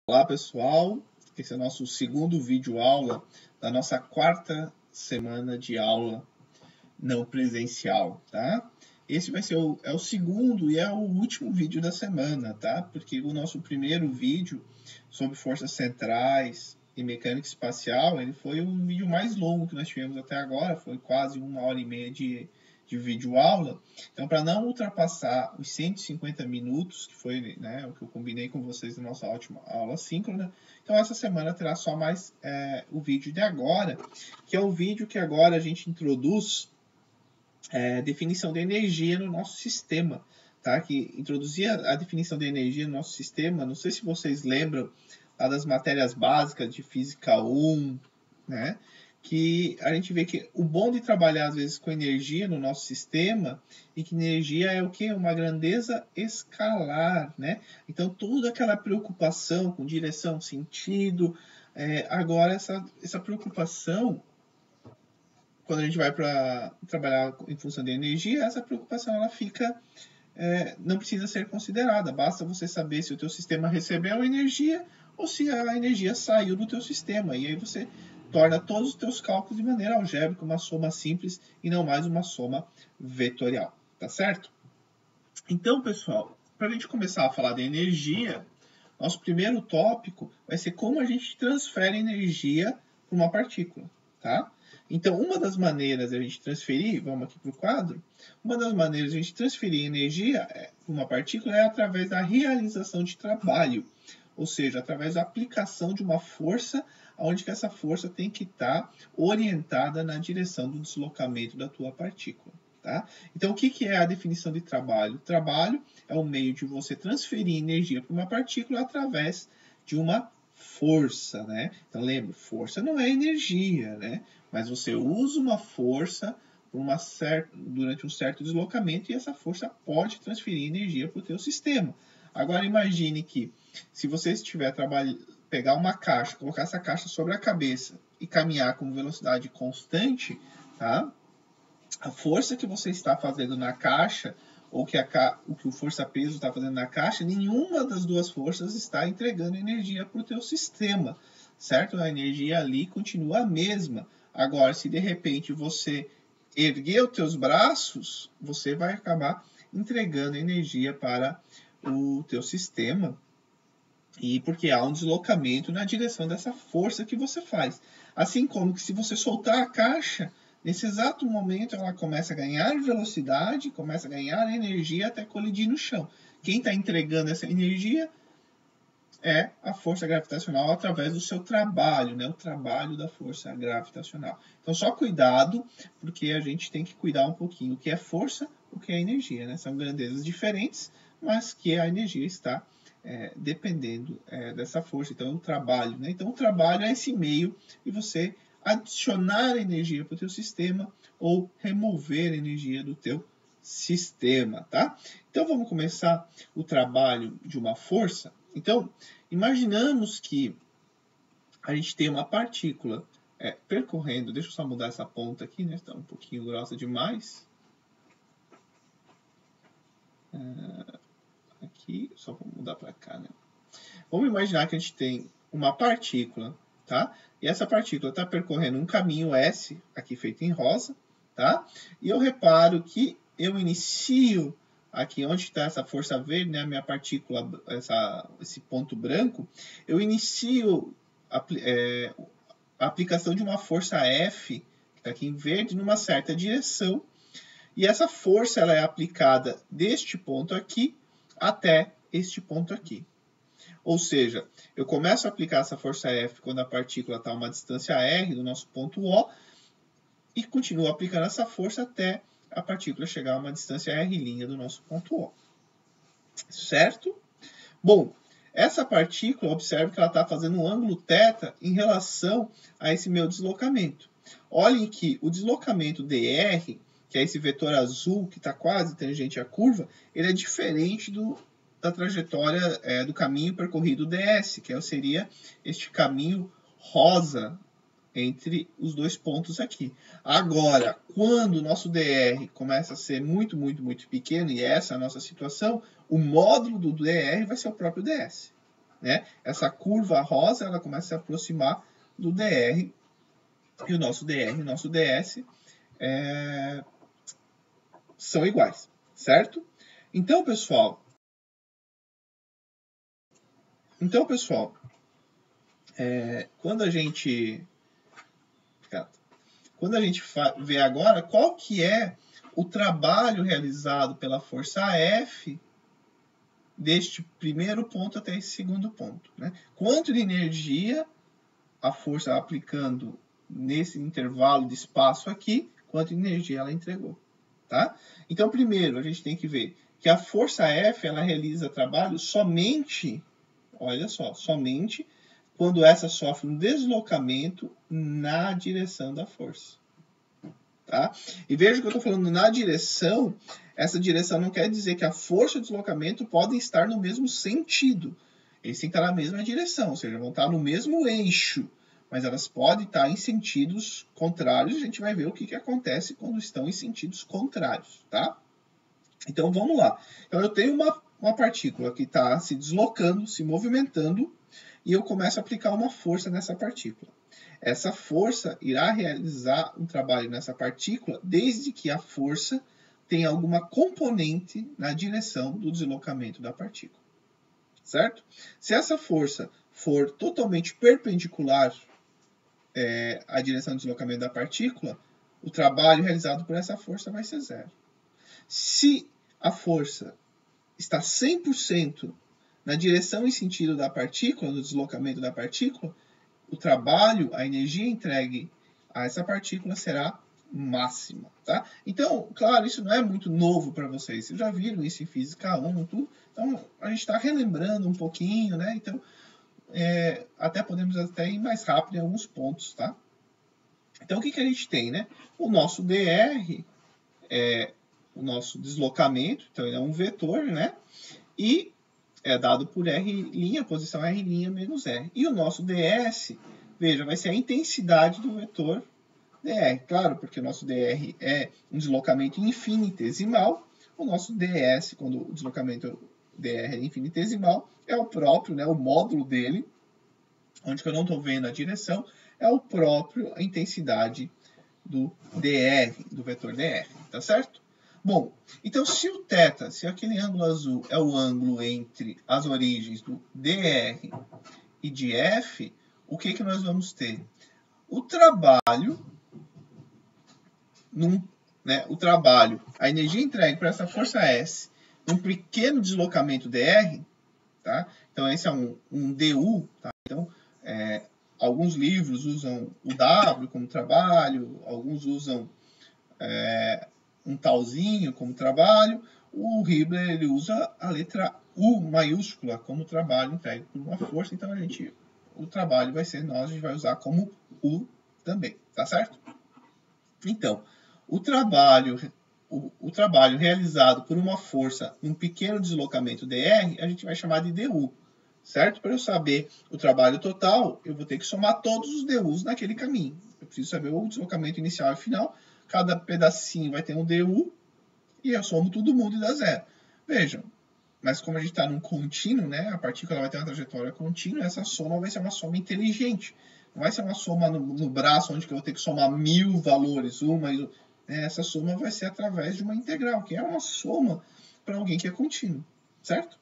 Olá pessoal, esse é o nosso segundo vídeo aula da nossa quarta semana de aula não presencial, tá? Esse vai ser o segundo e é o último vídeo da semana, tá? Porque o nosso primeiro vídeo sobre forças centrais e mecânica espacial, ele foi o vídeo mais longo que nós tivemos até agora, foi quase 1h30 de vídeo aula. Então, para não ultrapassar os 150 minutos, que foi, né, o que eu combinei com vocês na nossa última aula síncrona, então essa semana terá só mais o vídeo de agora, que é o vídeo que agora a gente introduz definição de energia no nosso sistema, tá? Que introduzia a definição de energia no nosso sistema, não sei se vocês lembram lá das matérias básicas de Física 1, né? Que a gente vê que o bom de trabalhar às vezes com energia no nosso sistema e que energia é o que? Uma grandeza escalar, né? Então toda aquela preocupação com direção, sentido, agora essa preocupação, quando a gente vai para trabalhar em função de energia, essa preocupação ela fica, não precisa ser considerada. Basta você saber se o teu sistema recebeu energia ou se a energia saiu do teu sistema. E aí você torna todos os teus cálculos de maneira algébrica, uma soma simples e não mais uma soma vetorial. Tá certo? Então, pessoal, para a gente começar a falar de energia, nosso primeiro tópico vai ser como a gente transfere energia para uma partícula, tá? Então, uma das maneiras de a gente transferir, vamos aqui para o quadro, uma das maneiras de a gente transferir energia para uma partícula é através da realização de trabalho, ou seja, através da aplicação de uma força, onde que essa força tem que estar orientada na direção do deslocamento da tua partícula. Tá? Então, o que é a definição de trabalho? Trabalho é o meio de você transferir energia para uma partícula através de uma força, né? Então, lembra, força não é energia, né? Mas você usa uma força durante um certo deslocamento e essa força pode transferir energia para o teu sistema. Agora, imagine que se você estiver pegar uma caixa, colocar essa caixa sobre a cabeça e caminhar com velocidade constante, tá? A força que você está fazendo na caixa, ou que o força-peso está fazendo na caixa, nenhuma das duas forças está entregando energia para o teu sistema, certo? A energia ali continua a mesma. Agora, se de repente você erguer os teus braços, você vai acabar entregando energia para o teu sistema, e porque há um deslocamento na direção dessa força que você faz. Assim como que se você soltar a caixa, nesse exato momento ela começa a ganhar velocidade, começa a ganhar energia até colidir no chão. Quem está entregando essa energia é a força gravitacional através do seu trabalho, né? O trabalho da força gravitacional. Então, só cuidado, porque a gente tem que cuidar um pouquinho o que é força, o que é energia, né? São grandezas diferentes, mas que a energia está dependendo dessa força. Então, o trabalho, né? Então, o trabalho é esse meio de você adicionar energia para o teu sistema ou remover energia do teu sistema, tá? Então, vamos começar o trabalho de uma força. Então, imaginamos que a gente tem uma partícula percorrendo, deixa eu só mudar essa ponta aqui, né? Está um pouquinho grossa demais. Aqui, só vou mudar para cá, né? Vamos imaginar que a gente tem uma partícula, tá? E essa partícula está percorrendo um caminho S, aqui feito em rosa, tá? E eu reparo que eu inicio aqui onde está essa força verde, né? A minha partícula, esse ponto branco, eu inicio a aplicação de uma força F, que está aqui em verde, numa certa direção. E essa força ela é aplicada deste ponto aqui até este ponto aqui. Ou seja, eu começo a aplicar essa força F quando a partícula está a uma distância R do nosso ponto O e continuo aplicando essa força até a partícula chegar a uma distância R' do nosso ponto O. Certo? Bom, essa partícula, observe que ela está fazendo um ângulo θ em relação a esse meu deslocamento. Olhem que o deslocamento dr, que é esse vetor azul que está quase tangente à curva, ele é diferente da trajetória do caminho percorrido ds, que seria este caminho rosa entre os dois pontos aqui. Agora, quando o nosso dr começa a ser muito, muito pequeno, e essa é a nossa situação, o módulo do dr vai ser o próprio ds. né? Essa curva rosa ela começa a se aproximar do dr, e o nosso dr e o nosso ds são iguais, certo? Então, pessoal, quando a gente vê agora qual que é o trabalho realizado pela força F deste primeiro ponto até esse segundo ponto, né? Quanto de energia a força aplicando nesse intervalo de espaço aqui, quanto de energia ela entregou, tá? Então, primeiro, a gente tem que ver que a força F, ela realiza trabalho somente, olha só, somente quando essa sofre um deslocamento na direção da força. Tá? E veja que eu estou falando na direção, essa direção não quer dizer que a força e o deslocamento podem estar no mesmo sentido. Eles têm que estar na mesma direção, ou seja, vão estar no mesmo eixo, mas elas podem estar em sentidos contrários. A gente vai ver o que acontece quando estão em sentidos contrários. Tá? Então vamos lá. Então eu tenho uma partícula que está se deslocando, se movimentando, e eu começo a aplicar uma força nessa partícula. Essa força irá realizar um trabalho nessa partícula desde que a força tenha alguma componente na direção do deslocamento da partícula. Certo? Se essa força for totalmente perpendicular à direção do deslocamento da partícula, o trabalho realizado por essa força vai ser zero. Se a força está 100% na direção e sentido da partícula, no deslocamento da partícula, o trabalho, a energia entregue a essa partícula será máxima. Tá? Então, claro, isso não é muito novo para vocês. Vocês já viram isso em Física 1, tudo. Então, a gente está relembrando um pouquinho, né? Então, até podemos até ir mais rápido em alguns pontos, tá? Então, o que a gente tem, né? O nosso dr é o nosso deslocamento, então ele é um vetor, né? E é dado por R', posição R' menos R. E o nosso ds, veja, vai ser a intensidade do vetor dr. Claro, porque o nosso dr é um deslocamento infinitesimal. O nosso ds, quando o deslocamento dr é infinitesimal, é o próprio, né, o módulo dele, onde eu não estou vendo a direção, é o próprio a intensidade do dr, do vetor dr, tá certo? Bom, então se o θ, se aquele ângulo azul é o ângulo entre as origens do dr e de F, o que nós vamos ter? O trabalho, a energia entregue para essa força S, num pequeno deslocamento dr, tá? Então esse é um du, tá? Então, alguns livros usam o W como trabalho, alguns usam um talzinho como trabalho. O Hibbeler ele usa a letra U maiúscula como trabalho entregue por uma força. Então o trabalho vai ser, a gente vai usar como U também, tá certo? Então, o trabalho realizado por uma força em um pequeno deslocamento dr, a gente vai chamar de du, certo? Para eu saber o trabalho total, eu vou ter que somar todos os du's naquele caminho. Eu preciso saber o deslocamento inicial e final. Cada pedacinho vai ter um du, e eu somo todo mundo e dá zero. Vejam, mas como a gente está num contínuo, né, a partícula vai ter uma trajetória contínua, essa soma vai ser uma soma inteligente. Não vai ser uma soma no braço, onde eu vou ter que somar 1000 valores, essa soma vai ser através de uma integral, que é uma soma para alguém que é contínuo, certo?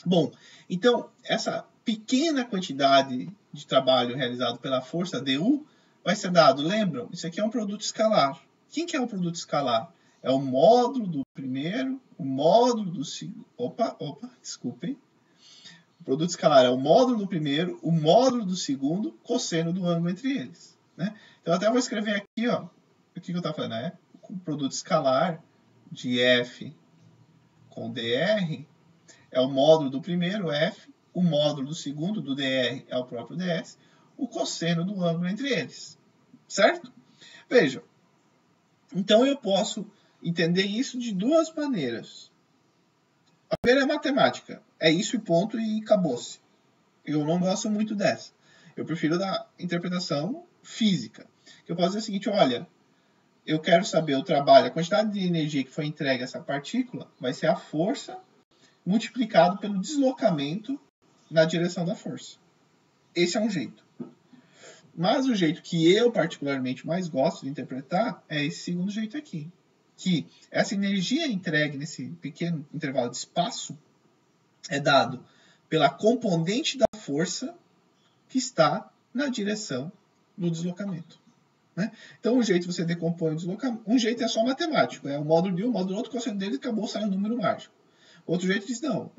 Bom, então, essa pequena quantidade de trabalho realizado pela força du vai ser dado, lembram? Isso aqui é um produto escalar. Quem que é o produto escalar? É o módulo do primeiro, o módulo do segundo... desculpem. O produto escalar é o módulo do primeiro, o módulo do segundo, cosseno do ângulo entre eles. Né? Então, até vou escrever aqui, ó, o que eu estou falando, o produto escalar de F com dr é o módulo do primeiro, F, o módulo do segundo, do dr, é o próprio ds, o cosseno do ângulo entre eles. Certo? Vejam. Então, eu posso entender isso de duas maneiras. A primeira é matemática. É isso e ponto e acabou-se. Eu não gosto muito dessa. Eu prefiro da interpretação física. Eu posso dizer o seguinte, olha, eu quero saber o trabalho, a quantidade de energia que foi entregue a essa partícula vai ser a força multiplicado pelo deslocamento na direção da força. Esse é um jeito. Mas o jeito que eu particularmente mais gosto de interpretar é esse segundo jeito aqui. Que essa energia entregue nesse pequeno intervalo de espaço é dado pela componente da força que está na direção do deslocamento. Né? Então, um jeito você decompõe o deslocamento. Um jeito é só matemático. É o módulo de um, o módulo do outro, cosseno dele, acabou, sai um número mágico. Outro jeito diz, não,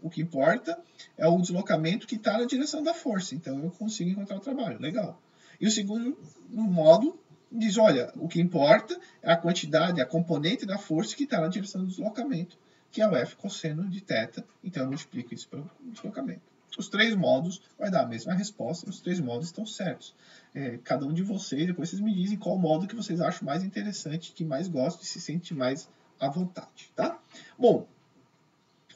o que importa é o deslocamento que está na direção da força. Então, eu consigo encontrar o trabalho. Legal. E o segundo modo diz, olha, o que importa é a quantidade, a componente da força que está na direção do deslocamento, que é o F cosseno de θ. Então, eu multiplico isso pelo deslocamento. Os três modos vai dar a mesma resposta, os três modos estão certos. Cada um de vocês, depois vocês me dizem qual modo que vocês acham mais interessante, que mais gostam e se sente mais à vontade, tá? Bom,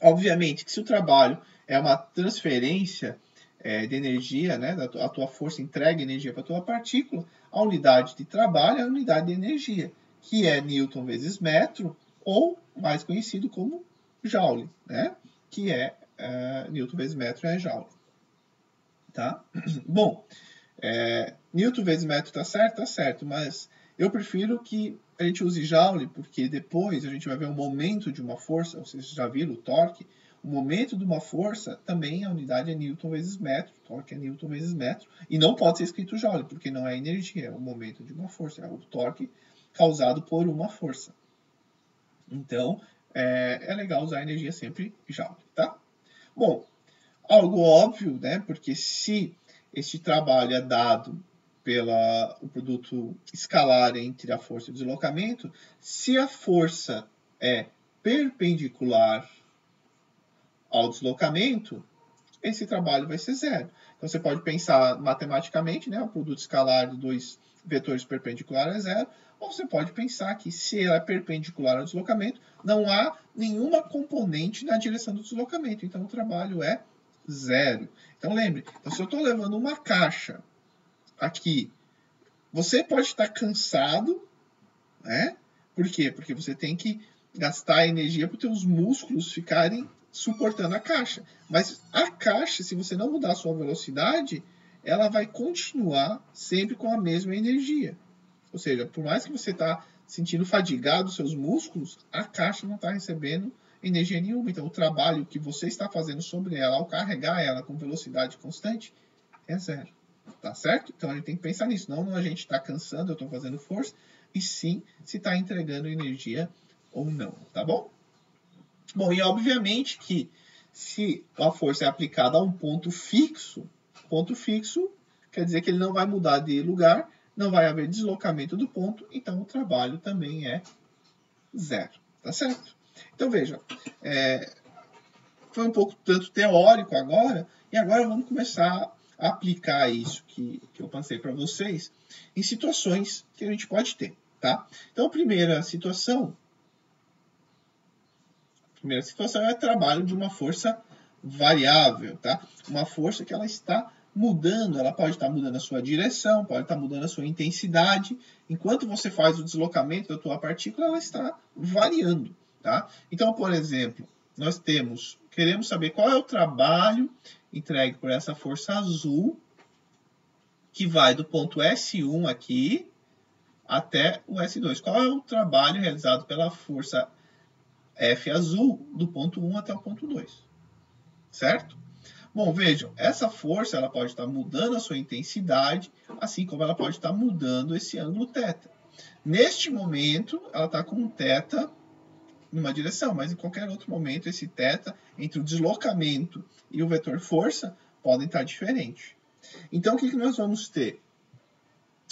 obviamente que se o trabalho é uma transferência de energia, né, a tua força entrega energia para a tua partícula, a unidade de trabalho é a unidade de energia, que é Newton vezes metro, ou mais conhecido como Joule, né, que é Newton vezes metro é Joule. Tá? Bom, Newton vezes metro está certo, mas eu prefiro que a gente use Joule, porque depois a gente vai ver o momento de uma força, vocês já viram o torque, o momento de uma força também a unidade é Newton vezes metro, o torque é Newton vezes metro, e não pode ser escrito Joule, porque não é energia, é o momento de uma força, é o torque causado por uma força. Então, é legal usar a energia sempre Joule, tá? Bom, algo óbvio, né? Porque se este trabalho é dado pelo produto escalar entre a força e o deslocamento, se a força é perpendicular ao deslocamento, esse trabalho vai ser zero. Então, você pode pensar matematicamente, né? O produto escalar de dois vetores perpendiculares é zero. Ou você pode pensar que se ela é perpendicular ao deslocamento, não há nenhuma componente na direção do deslocamento. Então, o trabalho é zero. Então, lembre, então, se eu estou levando uma caixa aqui, você pode estar cansado, né? Por quê? Porque você tem que gastar energia para os seus músculos ficarem suportando a caixa. Mas a caixa, se você não mudar a sua velocidade, ela vai continuar sempre com a mesma energia. Ou seja, por mais que você está sentindo fadigado os seus músculos, a caixa não está recebendo energia nenhuma. Então, o trabalho que você está fazendo sobre ela, ao carregar ela com velocidade constante, é zero. Tá certo? Então, a gente tem que pensar nisso. Não a gente está cansando, eu estou fazendo força, e sim se está entregando energia ou não. Tá bom? Bom, e obviamente que se a força é aplicada a um ponto fixo quer dizer que ele não vai mudar de lugar, não vai haver deslocamento do ponto, então o trabalho também é zero. Tá certo? Então, veja, foi um pouco tanto teórico agora, e agora vamos começar a aplicar isso que eu passei para vocês em situações que a gente pode ter. Tá? Então, a primeira situação é o trabalho de uma força variável, tá? Uma força que ela está mudando, ela pode estar mudando a sua direção, pode estar mudando a sua intensidade. Enquanto você faz o deslocamento da tua partícula, ela está variando, tá? Então, por exemplo, nós queremos saber qual é o trabalho entregue por essa força azul, que vai do ponto S1 aqui até o S2. Qual é o trabalho realizado pela força F azul do ponto 1 até o ponto 2? Certo? Bom, vejam, essa força ela pode estar mudando a sua intensidade, assim como ela pode estar mudando esse ângulo θ. Neste momento, ela está com um θ numa direção, mas em qualquer outro momento, esse θ entre o deslocamento e o vetor força podem estar diferentes. Então, o que nós vamos ter?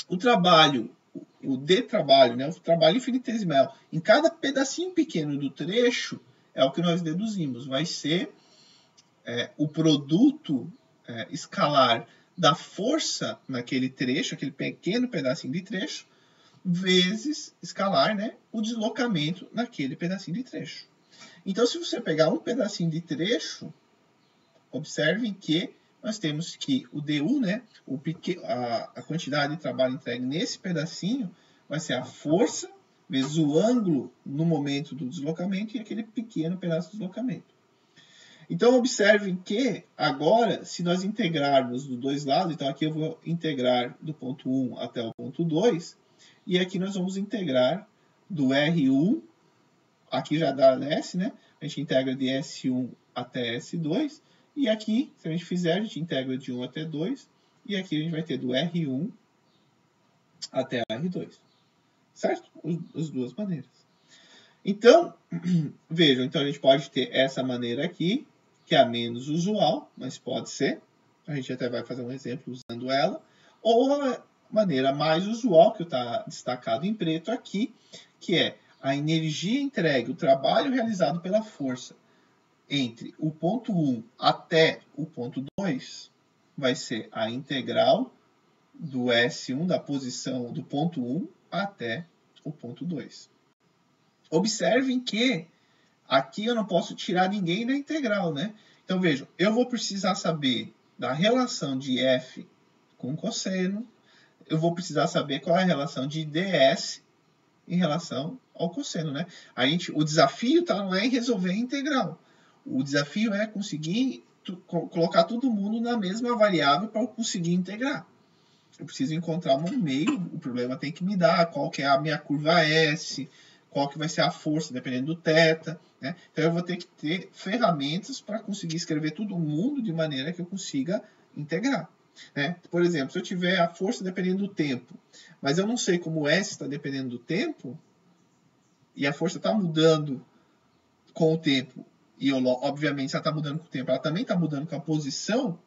O trabalho, o D trabalho, né, o trabalho infinitesimal, em cada pedacinho pequeno do trecho, é o que nós deduzimos. Vai ser o produto escalar da força naquele trecho, aquele pequeno pedacinho de trecho, vezes escalar, né, o deslocamento naquele pedacinho de trecho. Então, se você pegar um pedacinho de trecho, observem que nós temos que o DU, né, a quantidade de trabalho entregue nesse pedacinho, vai ser a força vezes o ângulo no momento do deslocamento e aquele pequeno pedaço de deslocamento. Então, observem que agora, se nós integrarmos dos dois lados, então aqui eu vou integrar do ponto 1 até o ponto 2, e aqui nós vamos integrar do R1, aqui já dá S, né? A gente integra de S1 até S2, e aqui, se a gente fizer, a gente integra de 1 até 2, e aqui a gente vai ter do R1 até R2, certo? As duas maneiras. Então, vejam, então a gente pode ter essa maneira aqui, que é a menos usual, mas pode ser. A gente até vai fazer um exemplo usando ela. Ou a maneira mais usual, que está destacado em preto aqui, que é a energia entregue, o trabalho realizado pela força entre o ponto 1 até o ponto 2, vai ser a integral do S1, da posição do ponto 1 até o ponto 2. Observem que aqui eu não posso tirar ninguém da integral, né? Então, vejam, eu vou precisar saber da relação de f com cosseno, eu vou precisar saber qual é a relação de ds em relação ao cosseno, né? O desafio não é em resolver a integral. O desafio é conseguir colocar todo mundo na mesma variável para eu conseguir integrar. Eu preciso encontrar um meio, o problema tem que me dar qual que é a minha curva S, qual que vai ser a força, dependendo do θ, né? Então, eu vou ter que ter ferramentas para conseguir escrever todo mundo de maneira que eu consiga integrar, né? Por exemplo, se eu tiver a força dependendo do tempo, mas eu não sei como o S está dependendo do tempo, e a força está mudando com o tempo, e obviamente, se ela está mudando com o tempo, ela também está mudando com a posição,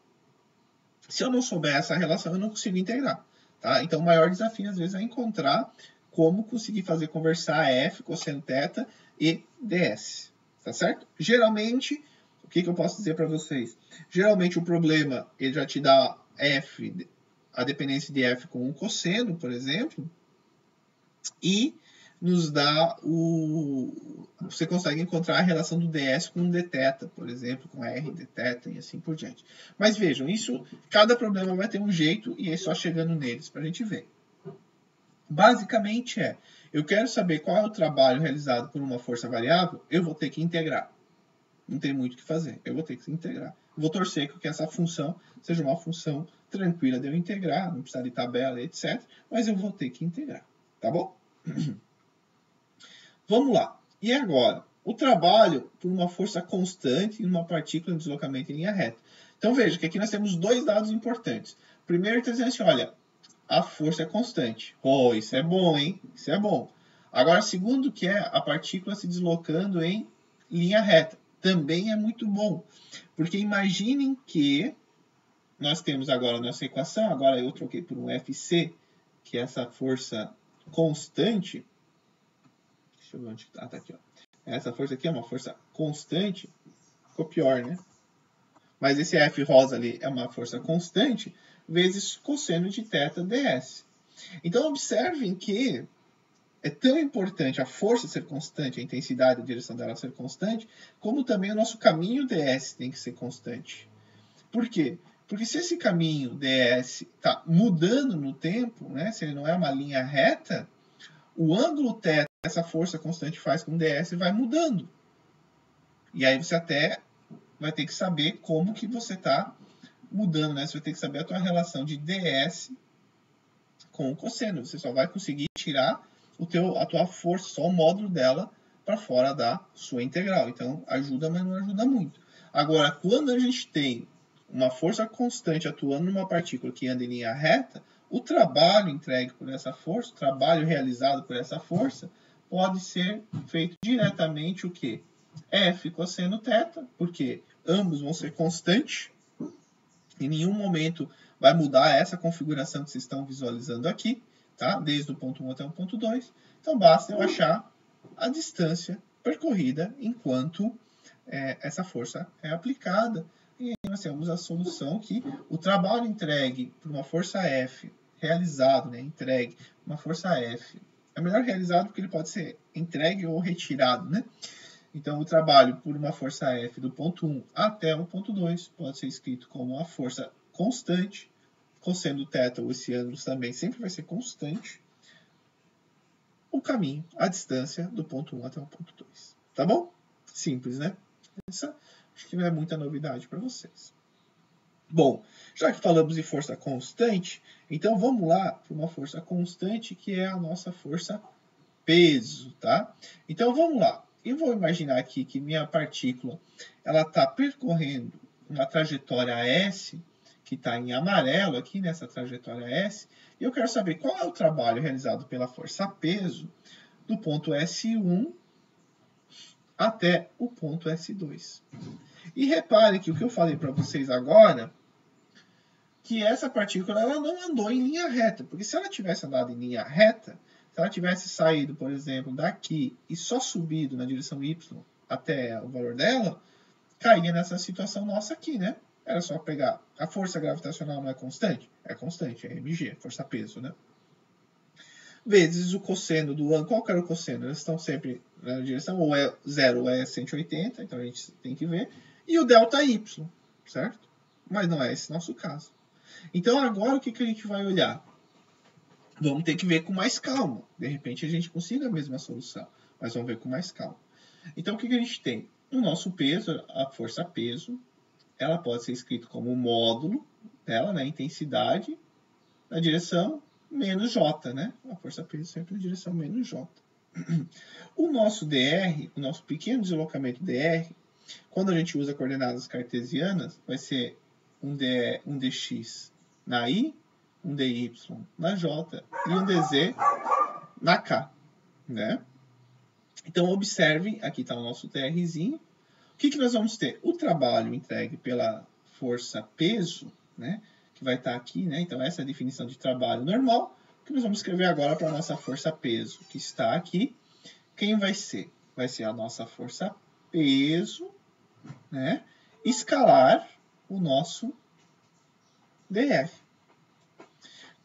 se eu não souber essa relação, eu não consigo integrar, tá? Então, o maior desafio, às vezes, é encontrar como conseguir fazer conversar f, cosseno θ e ds, tá certo? Geralmente, o que eu posso dizer para vocês? Geralmente, o problema, ele já te dá f, a dependência de f com um cosseno, por exemplo, e nos dá você consegue encontrar a relação do ds com um dθ, por exemplo, com r dθ e assim por diante. Mas vejam, cada problema vai ter um jeito e é só chegando neles para a gente ver. Basicamente eu quero saber qual é o trabalho realizado por uma força variável, eu vou ter que integrar. Não tem muito o que fazer, eu vou ter que integrar. Vou torcer que essa função seja uma função tranquila de eu integrar, não precisa de tabela, etc. Mas eu vou ter que integrar, tá bom? Vamos lá. E agora? O trabalho por uma força constante em uma partícula em deslocamento em linha reta. Então veja que aqui nós temos dois dados importantes. Primeiro, está dizendo assim, olha, a força é constante. Oh, isso é bom, hein? Isso é bom. Agora, segundo que é a partícula se deslocando em linha reta. Também é muito bom. Porque imaginem que nós temos agora a nossa equação, agora eu troquei por um Fc, que é essa força constante. Deixa eu ver onde está. Tá aqui, ó. Essa força aqui é uma força constante. Ficou pior, né? Mas esse F rosa ali é uma força constante vezes cosseno de θ ds. Então, observem que é tão importante a força ser constante, a intensidade, a direção dela ser constante, como também o nosso caminho ds tem que ser constante. Por quê? Porque se esse caminho ds está mudando no tempo, né, se ele não é uma linha reta, o ângulo θ que essa força constante faz com ds vai mudando. E aí você até vai ter que saber como que você está mudando, né? Você vai ter que saber a tua relação de ds com o cosseno. Você só vai conseguir tirar a tua força, só o módulo dela, para fora da sua integral. Então, ajuda, mas não ajuda muito. Agora, quando a gente tem uma força constante atuando numa partícula que anda em linha reta, o trabalho entregue por essa força, o trabalho realizado por essa força, pode ser feito diretamente o quê? F cosseno θ, porque ambos vão ser constantes. Em nenhum momento vai mudar essa configuração que vocês estão visualizando aqui, tá? Desde o ponto 1 até o ponto 2. Então, basta eu achar a distância percorrida enquanto essa força é aplicada. E aí nós temos a solução que o trabalho entregue por uma força F, realizado, né, entregue, uma força F, é melhor realizado porque ele pode ser entregue ou retirado, né? Então, o trabalho por uma força F do ponto 1 até o ponto 2 pode ser escrito como a força constante, cosseno θ ou esse ângulo também sempre vai ser constante, o caminho, a distância do ponto 1 até o ponto 2. Tá bom? Simples, né? Essa Acho que não é muita novidade para vocês. Bom, já que falamos de força constante, então vamos lá para uma força constante que é a nossa força peso, tá? Então vamos lá. Eu vou imaginar aqui que minha partícula ela está percorrendo uma trajetória S, que está em amarelo aqui nessa trajetória S, e eu quero saber qual é o trabalho realizado pela força peso do ponto S1 até o ponto S2. E repare que o que eu falei para vocês agora, que essa partícula ela não andou em linha reta, porque se ela tivesse andado em linha reta, se ela tivesse saído, por exemplo, daqui e só subido na direção Y até o valor dela, cairia nessa situação nossa aqui, né? Era só pegar. A força gravitacional não é constante? É constante, é mg, força-peso, né? Vezes o cosseno do ângulo. Qual que era o cosseno? Eles estão sempre na direção, ou é 0 ou é 180, então a gente tem que ver. E o delta y, certo? Mas não é esse nosso caso. Então agora o que a gente vai olhar? Vamos ter que ver com mais calma. De repente a gente consiga a mesma solução, mas vamos ver com mais calma. Então o que a gente tem? O nosso peso, a força peso, ela pode ser escrita como módulo dela, né, intensidade, na direção menos J, né? A força peso sempre na direção menos J. O nosso dr, o nosso pequeno deslocamento dr, quando a gente usa coordenadas cartesianas, vai ser um dx na i, um dy na j e um dz na k, né? Então, observem, aqui está o nosso drzinho. O que nós vamos ter? O trabalho entregue pela força peso, né? Que vai estar aqui, né? Então, essa é a definição de trabalho normal, que nós vamos escrever agora para a nossa força peso, que está aqui. Quem vai ser? Vai ser a nossa força peso, né? Escalar o nosso dr.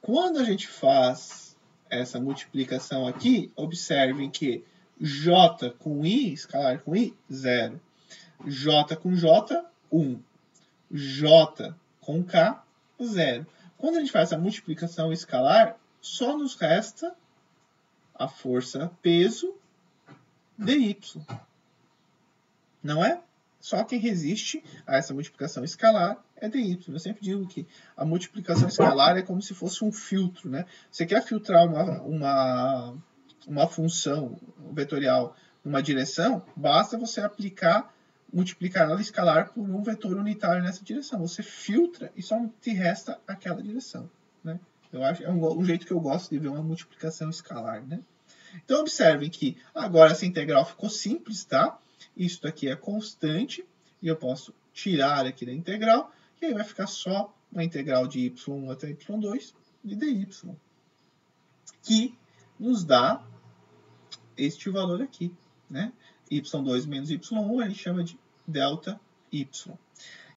Quando a gente faz essa multiplicação aqui, observem que J com I, escalar com I, 0. J com J, 1. J com K, 0. Quando a gente faz essa multiplicação escalar, só nos resta a força peso dy. Não é? Só quem resiste a essa multiplicação escalar é dy. Eu sempre digo que a multiplicação escalar é como se fosse um filtro, né? Você quer filtrar uma função vetorial numa direção, basta você multiplicar ela escalar por um vetor unitário nessa direção. Você filtra e só te resta aquela direção, né? Eu acho, é um jeito que eu gosto de ver uma multiplicação escalar, né? Então, observem que agora essa integral ficou simples, tá? Isso daqui é constante, e eu posso tirar aqui da integral, e aí vai ficar só uma integral de y1 até y2 de dy, que nos dá este valor aqui, né? y2 menos y1 a gente chama de delta y.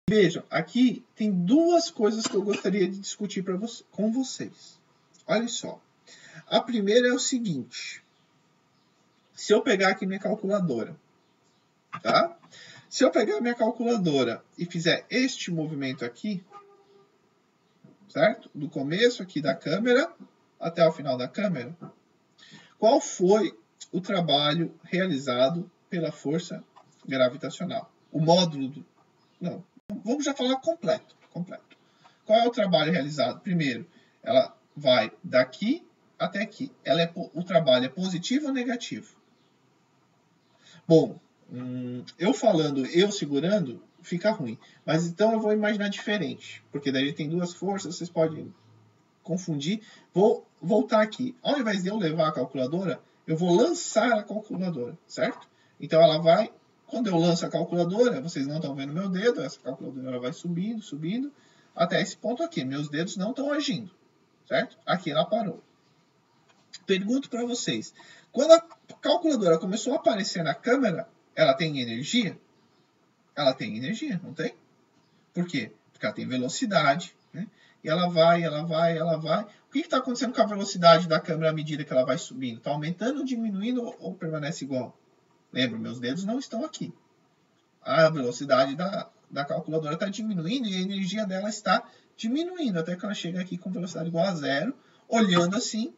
Vejam, aqui tem duas coisas que eu gostaria de discutir com vocês. Olha só. A primeira é o seguinte. Se eu pegar aqui minha calculadora, tá? Se eu pegar minha calculadora e fizer este movimento aqui, certo? Do começo aqui da câmera até o final da câmera, qual foi o trabalho realizado pela força gravitacional? O módulo do... Não, vamos já falar completo. Qual é o trabalho realizado? Primeiro, ela vai daqui até aqui. O trabalho é positivo ou negativo? Bom, eu falando, eu segurando, fica ruim. Mas então eu vou imaginar diferente. Porque daí tem duas forças, vocês podem confundir. Vou voltar aqui. Ao invés de eu levar a calculadora, eu vou lançar a calculadora, certo? Então ela vai... Quando eu lanço a calculadora, vocês não estão vendo meu dedo, essa calculadora ela vai subindo, subindo, até esse ponto aqui. Meus dedos não estão agindo, certo? Aqui ela parou. Pergunto para vocês, quando a calculadora começou a aparecer na câmera, ela tem energia? Ela tem energia, não tem? Por quê? Porque ela tem velocidade, né? E ela vai. O que está acontecendo com a velocidade da câmera à medida que ela vai subindo? Está aumentando, diminuindo ou permanece igual? Lembra, meus dedos não estão aqui. A velocidade da calculadora está diminuindo e a energia dela está diminuindo, até que ela chega aqui com velocidade igual a 0, olhando assim.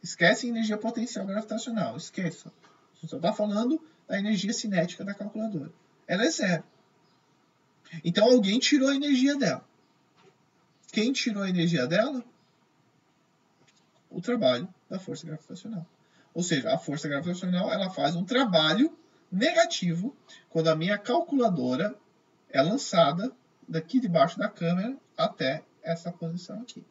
Esquece a energia potencial gravitacional, esqueça. A gente só está falando da energia cinética da calculadora. Ela é 0. Então alguém tirou a energia dela. Quem tirou a energia dela? O trabalho da força gravitacional. Ou seja, a força gravitacional ela faz um trabalho negativo quando a minha calculadora é lançada daqui debaixo da câmera até essa posição aqui.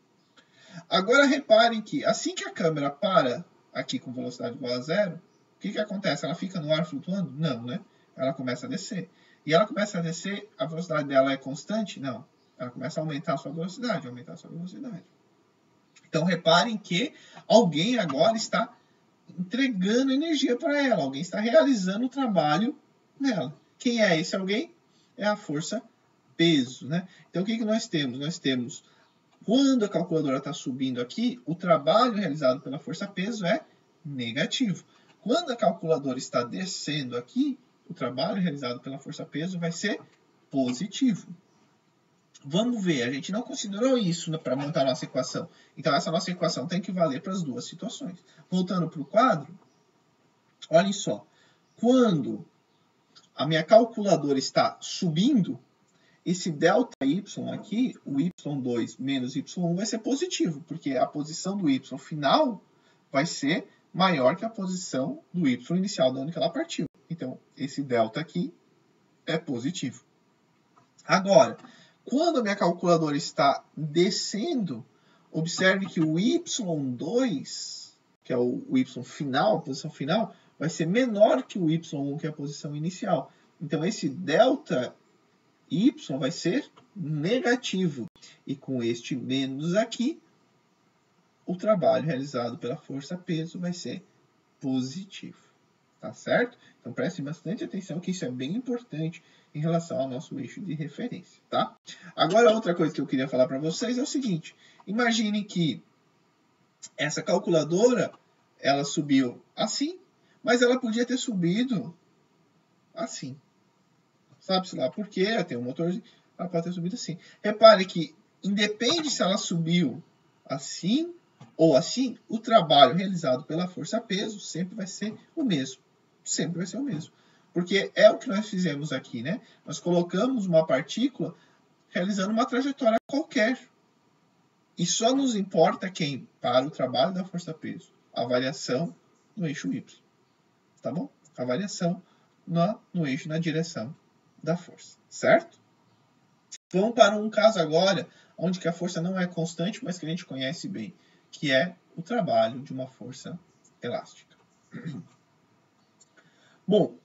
Agora reparem que assim que a câmera para aqui com velocidade igual a zero, o que acontece? Ela fica no ar flutuando? Não, né? Ela começa a descer. E ela começa a descer, a velocidade dela é constante? Não. Ela começa a aumentar a sua velocidade, Então reparem que alguém agora está entregando energia para ela. Alguém está realizando o trabalho nela. Quem é esse alguém? É a força peso, né? Então o que nós temos? Nós temos, quando a calculadora está subindo aqui, o trabalho realizado pela força peso é negativo. Quando a calculadora está descendo aqui, o trabalho realizado pela força peso vai ser positivo. Vamos ver, a gente não considerou isso para montar a nossa equação. Então, essa nossa equação tem que valer para as duas situações. Voltando para o quadro, olhem só. Quando a minha calculadora está subindo, esse ΔY aqui, o Y2 menos Y1 vai ser positivo, porque a posição do Y final vai ser maior que a posição do Y inicial de onde ela partiu. Então, esse delta aqui é positivo. Agora, quando a minha calculadora está descendo, observe que o Y2, que é o Y final, a posição final, vai ser menor que o Y1, que é a posição inicial. Então, esse delta Y vai ser negativo. E com este menos aqui, o trabalho realizado pela força peso vai ser positivo. Tá certo? Então prestem bastante atenção que isso é bem importante em relação ao nosso eixo de referência, tá? Agora, outra coisa que eu queria falar para vocês é o seguinte. Imagine que essa calculadora, ela subiu assim, mas ela podia ter subido assim. Sabe-se lá por quê? Ela tem um motorzinho, ela pode ter subido assim. Repare que, independe se ela subiu assim ou assim, o trabalho realizado pela força-peso sempre vai ser o mesmo. Sempre vai ser o mesmo. Porque é o que nós fizemos aqui, né? Nós colocamos uma partícula realizando uma trajetória qualquer. E só nos importa quem? Para o trabalho da força-peso. A variação no eixo Y. Tá bom? A variação no eixo na direção da força. Certo? Vamos para um caso agora onde que a força não é constante, mas que a gente conhece bem, que é o trabalho de uma força elástica. Bom,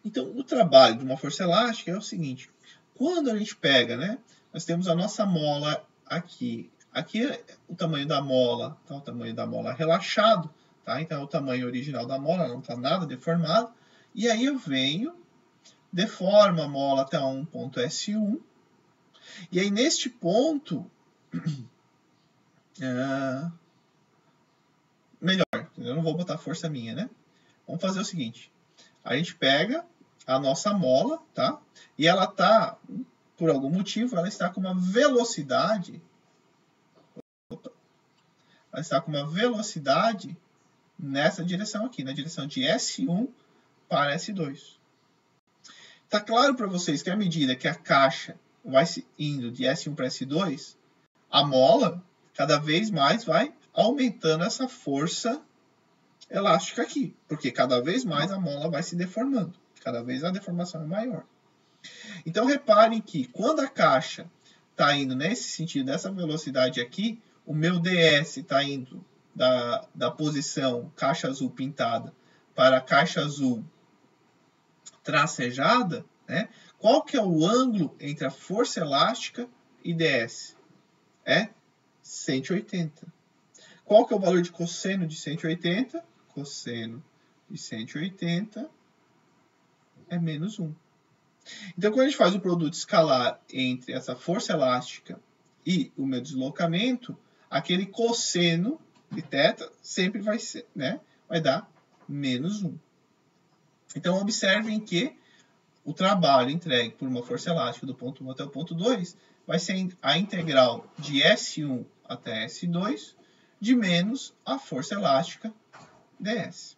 então o trabalho de uma força elástica é o seguinte. Quando a gente pega, né, nós temos a nossa mola aqui. Aqui é o tamanho da mola, tá? O tamanho da mola relaxado, tá? Então é o tamanho original da mola, não está nada deformado. E aí eu venho, deformo a mola até um ponto S1. E aí neste ponto, melhor, eu não vou botar força minha, né? Vamos fazer o seguinte. A gente pega a nossa mola, tá? E ela tá, por algum motivo, ela está com uma velocidade. Ela está com uma velocidade nessa direção aqui, na direção de S1 para S2. Tá claro para vocês que à medida que a caixa vai indo de S1 para S2, a mola cada vez mais vai aumentando essa força elástica aqui, porque cada vez mais a mola vai se deformando, cada vez a deformação é maior. Então reparem que quando a caixa está indo nesse sentido, dessa velocidade aqui, o meu ds está indo da posição caixa azul pintada para a caixa azul tracejada, né? Qual que é o ângulo entre a força elástica e ds? É 180. Qual que é o valor de cosseno de 180? Cosseno de 180 é menos 1. Então, quando a gente faz o produto escalar entre essa força elástica e o meu deslocamento, aquele cosseno de θ sempre vai ser, né? Vai dar menos 1. Então, observem que o trabalho entregue por uma força elástica do ponto 1 até o ponto 2 vai ser a integral de S1 até S2 de menos a força elástica ds.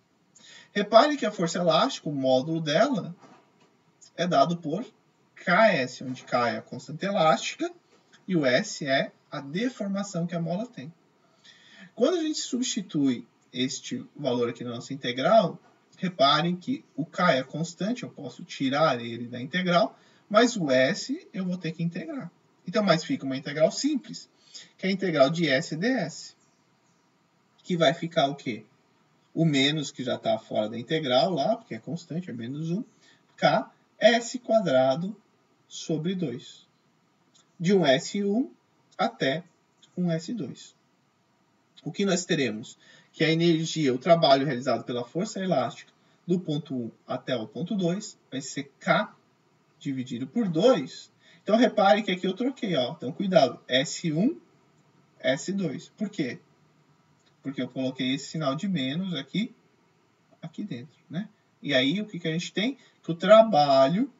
Repare que a força elástica, o módulo dela, é dado por Ks, onde K é a constante elástica, e o S é a deformação que a mola tem. Quando a gente substitui este valor aqui na nossa integral, reparem que o K é constante, eu posso tirar ele da integral, mas o S eu vou ter que integrar. Então, mas fica uma integral simples, que é a integral de S ds, que vai ficar o quê? O menos, que já está fora da integral lá, porque é constante, é menos 1, K, S quadrado sobre 2. De um S1 até um S2. O que nós teremos? Que a energia, o trabalho realizado pela força elástica do ponto 1 até o ponto 2 vai ser K dividido por 2. Então, repare que aqui eu troquei, ó. Então, cuidado. S1, S2. Por quê? Porque eu coloquei esse sinal de menos aqui dentro, né? E aí, o que a gente tem? Que o trabalho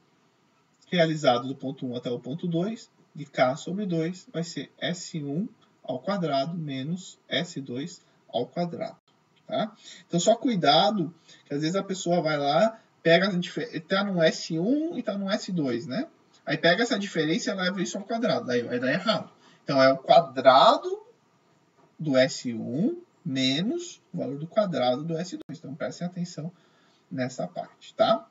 realizado do ponto 1 até o ponto 2, de K sobre 2, vai ser S1 ao quadrado menos S2 ao quadrado. Tá? Então, só cuidado, que às vezes a pessoa vai lá, pega, está no S1 e está no S2, né? Aí pega essa diferença e leva isso ao quadrado, daí vai dar errado. Então, é o quadrado do S1 menos o valor do quadrado do S2. Então, prestem atenção nessa parte, tá?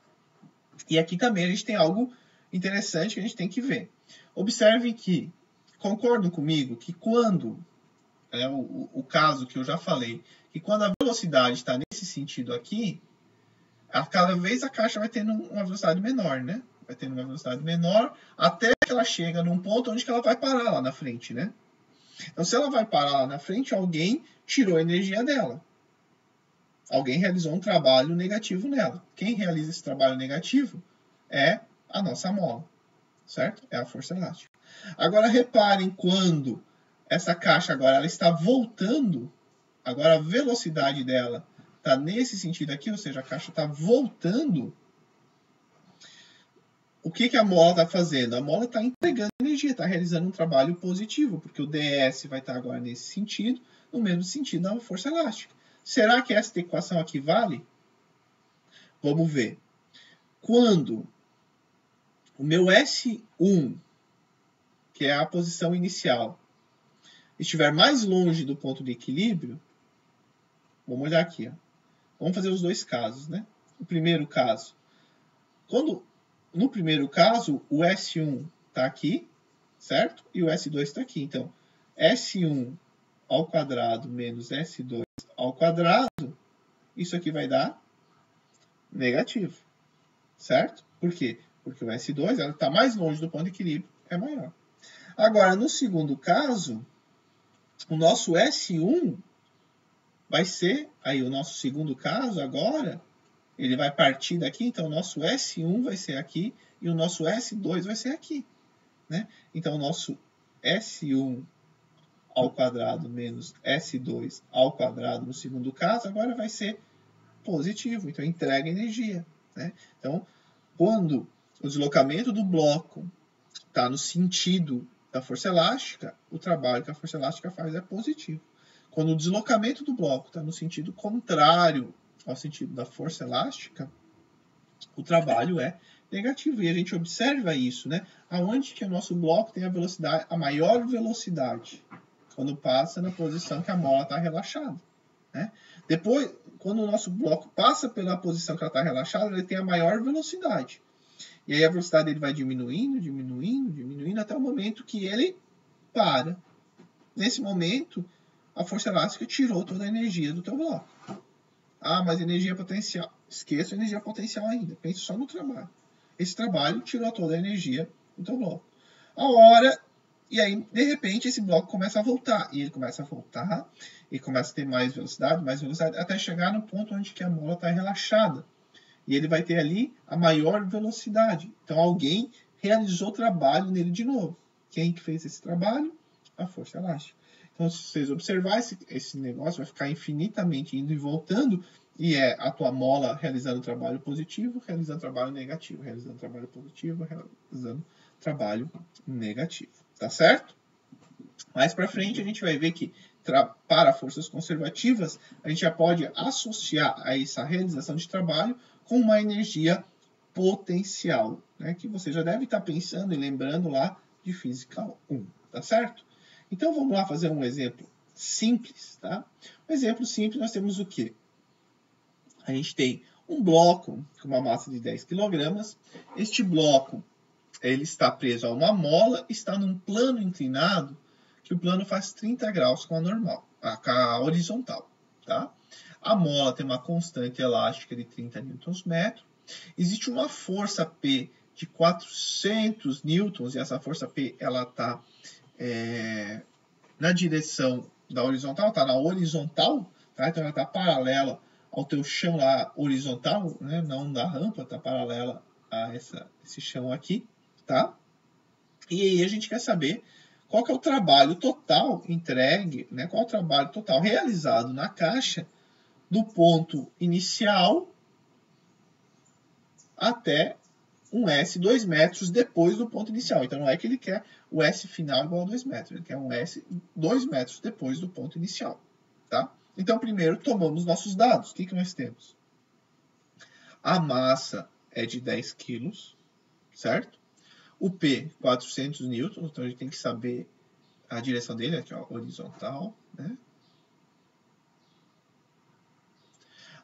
E aqui também a gente tem algo interessante que a gente tem que ver. Observe que, concordam comigo, que quando, o caso que eu já falei, que quando a velocidade está nesse sentido aqui, cada vez a caixa vai tendo uma velocidade menor, né? Vai tendo uma velocidade menor até que ela chega num ponto onde ela vai parar lá na frente, né? Então, se ela vai parar lá na frente, alguém tirou a energia dela. Alguém realizou um trabalho negativo nela. Quem realiza esse trabalho negativo é a nossa mola, certo? É a força elástica. Agora, reparem quando essa caixa agora ela está voltando, agora a velocidade dela está nesse sentido aqui, ou seja, a caixa está voltando. O que a mola está fazendo? A mola está entregando energia, está realizando um trabalho positivo, porque o ds vai estar agora nesse sentido, no mesmo sentido da força elástica. Será que esta equação aqui vale? Vamos ver. Quando o meu S1, que é a posição inicial, estiver mais longe do ponto de equilíbrio, vamos olhar aqui. Ó. Vamos fazer os dois casos, né? O primeiro caso. No primeiro caso, o S1 está aqui, certo? E o S2 está aqui. Então, S1 ao quadrado menos S2 ao quadrado, isso aqui vai dar negativo, certo? Por quê? Porque o S2 está mais longe do ponto de equilíbrio, é maior. Agora, no segundo caso, o nosso S1 vai ser, aí o nosso segundo caso agora, ele vai partir daqui, então o nosso S1 vai ser aqui e o nosso S2 vai ser aqui, né? Então, o nosso S1 ao quadrado menos S2 ao quadrado no segundo caso, agora vai ser positivo, então entrega energia, né? Então, quando o deslocamento do bloco está no sentido da força elástica, o trabalho que a força elástica faz é positivo. Quando o deslocamento do bloco está no sentido contrário ao sentido da força elástica, o trabalho é negativo. E a gente observa isso, né? Aonde que o nosso bloco tem a maior velocidade? Quando passa na posição que a mola está relaxada, né? Depois, quando o nosso bloco passa pela posição que ela está relaxada, ele tem a maior velocidade. E aí a velocidade dele vai diminuindo, diminuindo, diminuindo, até o momento que ele para. Nesse momento, a força elástica tirou toda a energia do teu bloco. Ah, mas energia potencial. Esqueça a energia potencial ainda. Pense só no trabalho. Esse trabalho tirou toda a energia do teu bloco. E aí, de repente, esse bloco começa a voltar. E ele começa a voltar, e começa a ter mais velocidade, até chegar no ponto onde que a mola está relaxada. E ele vai ter ali a maior velocidade. Então, alguém realizou trabalho nele de novo. Quem que fez esse trabalho? A força elástica. Então, se vocês observarem, esse negócio vai ficar infinitamente indo e voltando, e é a tua mola realizando trabalho positivo, realizando trabalho negativo, realizando trabalho positivo, realizando trabalho negativo. Tá certo? Mais para frente, a gente vai ver que para forças conservativas, a gente já pode associar a essa realização de trabalho com uma energia potencial, né? né, que você já deve estar pensando e lembrando lá de Física 1, tá certo? Então vamos lá fazer um exemplo simples, tá? Um exemplo simples, nós temos o quê? A gente tem um bloco com uma massa de 10 kg. Este bloco ele está preso a uma mola, está num plano inclinado, que o plano faz 30 graus com a normal, com a horizontal, tá? A mola tem uma constante elástica de 30 Nm. Existe uma força P de 400 newtons, e essa força P ela está na direção da horizontal, está na horizontal, tá? Então ela está paralela ao teu chão lá horizontal, né? Não da rampa, está paralela a esse chão aqui, tá? E aí a gente quer saber qual que é o trabalho total entregue, né? Qual é o trabalho total realizado na caixa do ponto inicial até um S 2 metros depois do ponto inicial. Então não é que ele quer o S final igual a 2 metros, ele quer um S 2 metros depois do ponto inicial, tá? Então primeiro tomamos nossos dados. O que nós temos? A massa é de 10 quilos, certo? O P, 400 newtons, então a gente tem que saber a direção dele, aqui ó, horizontal, né?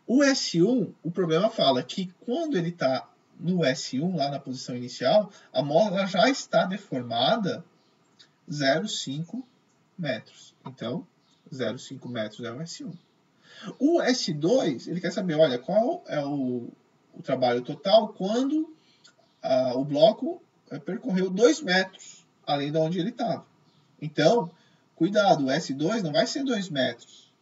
O S1, o problema fala que quando ele está no S1, lá na posição inicial, a mola já está deformada 0,5 metros. Então, 0,5 metros é o S1. O S2, ele quer saber, olha, qual é o trabalho total quando o bloco percorreu 2 metros além de onde ele estava. Então, cuidado, o S2 não vai ser 2 metros.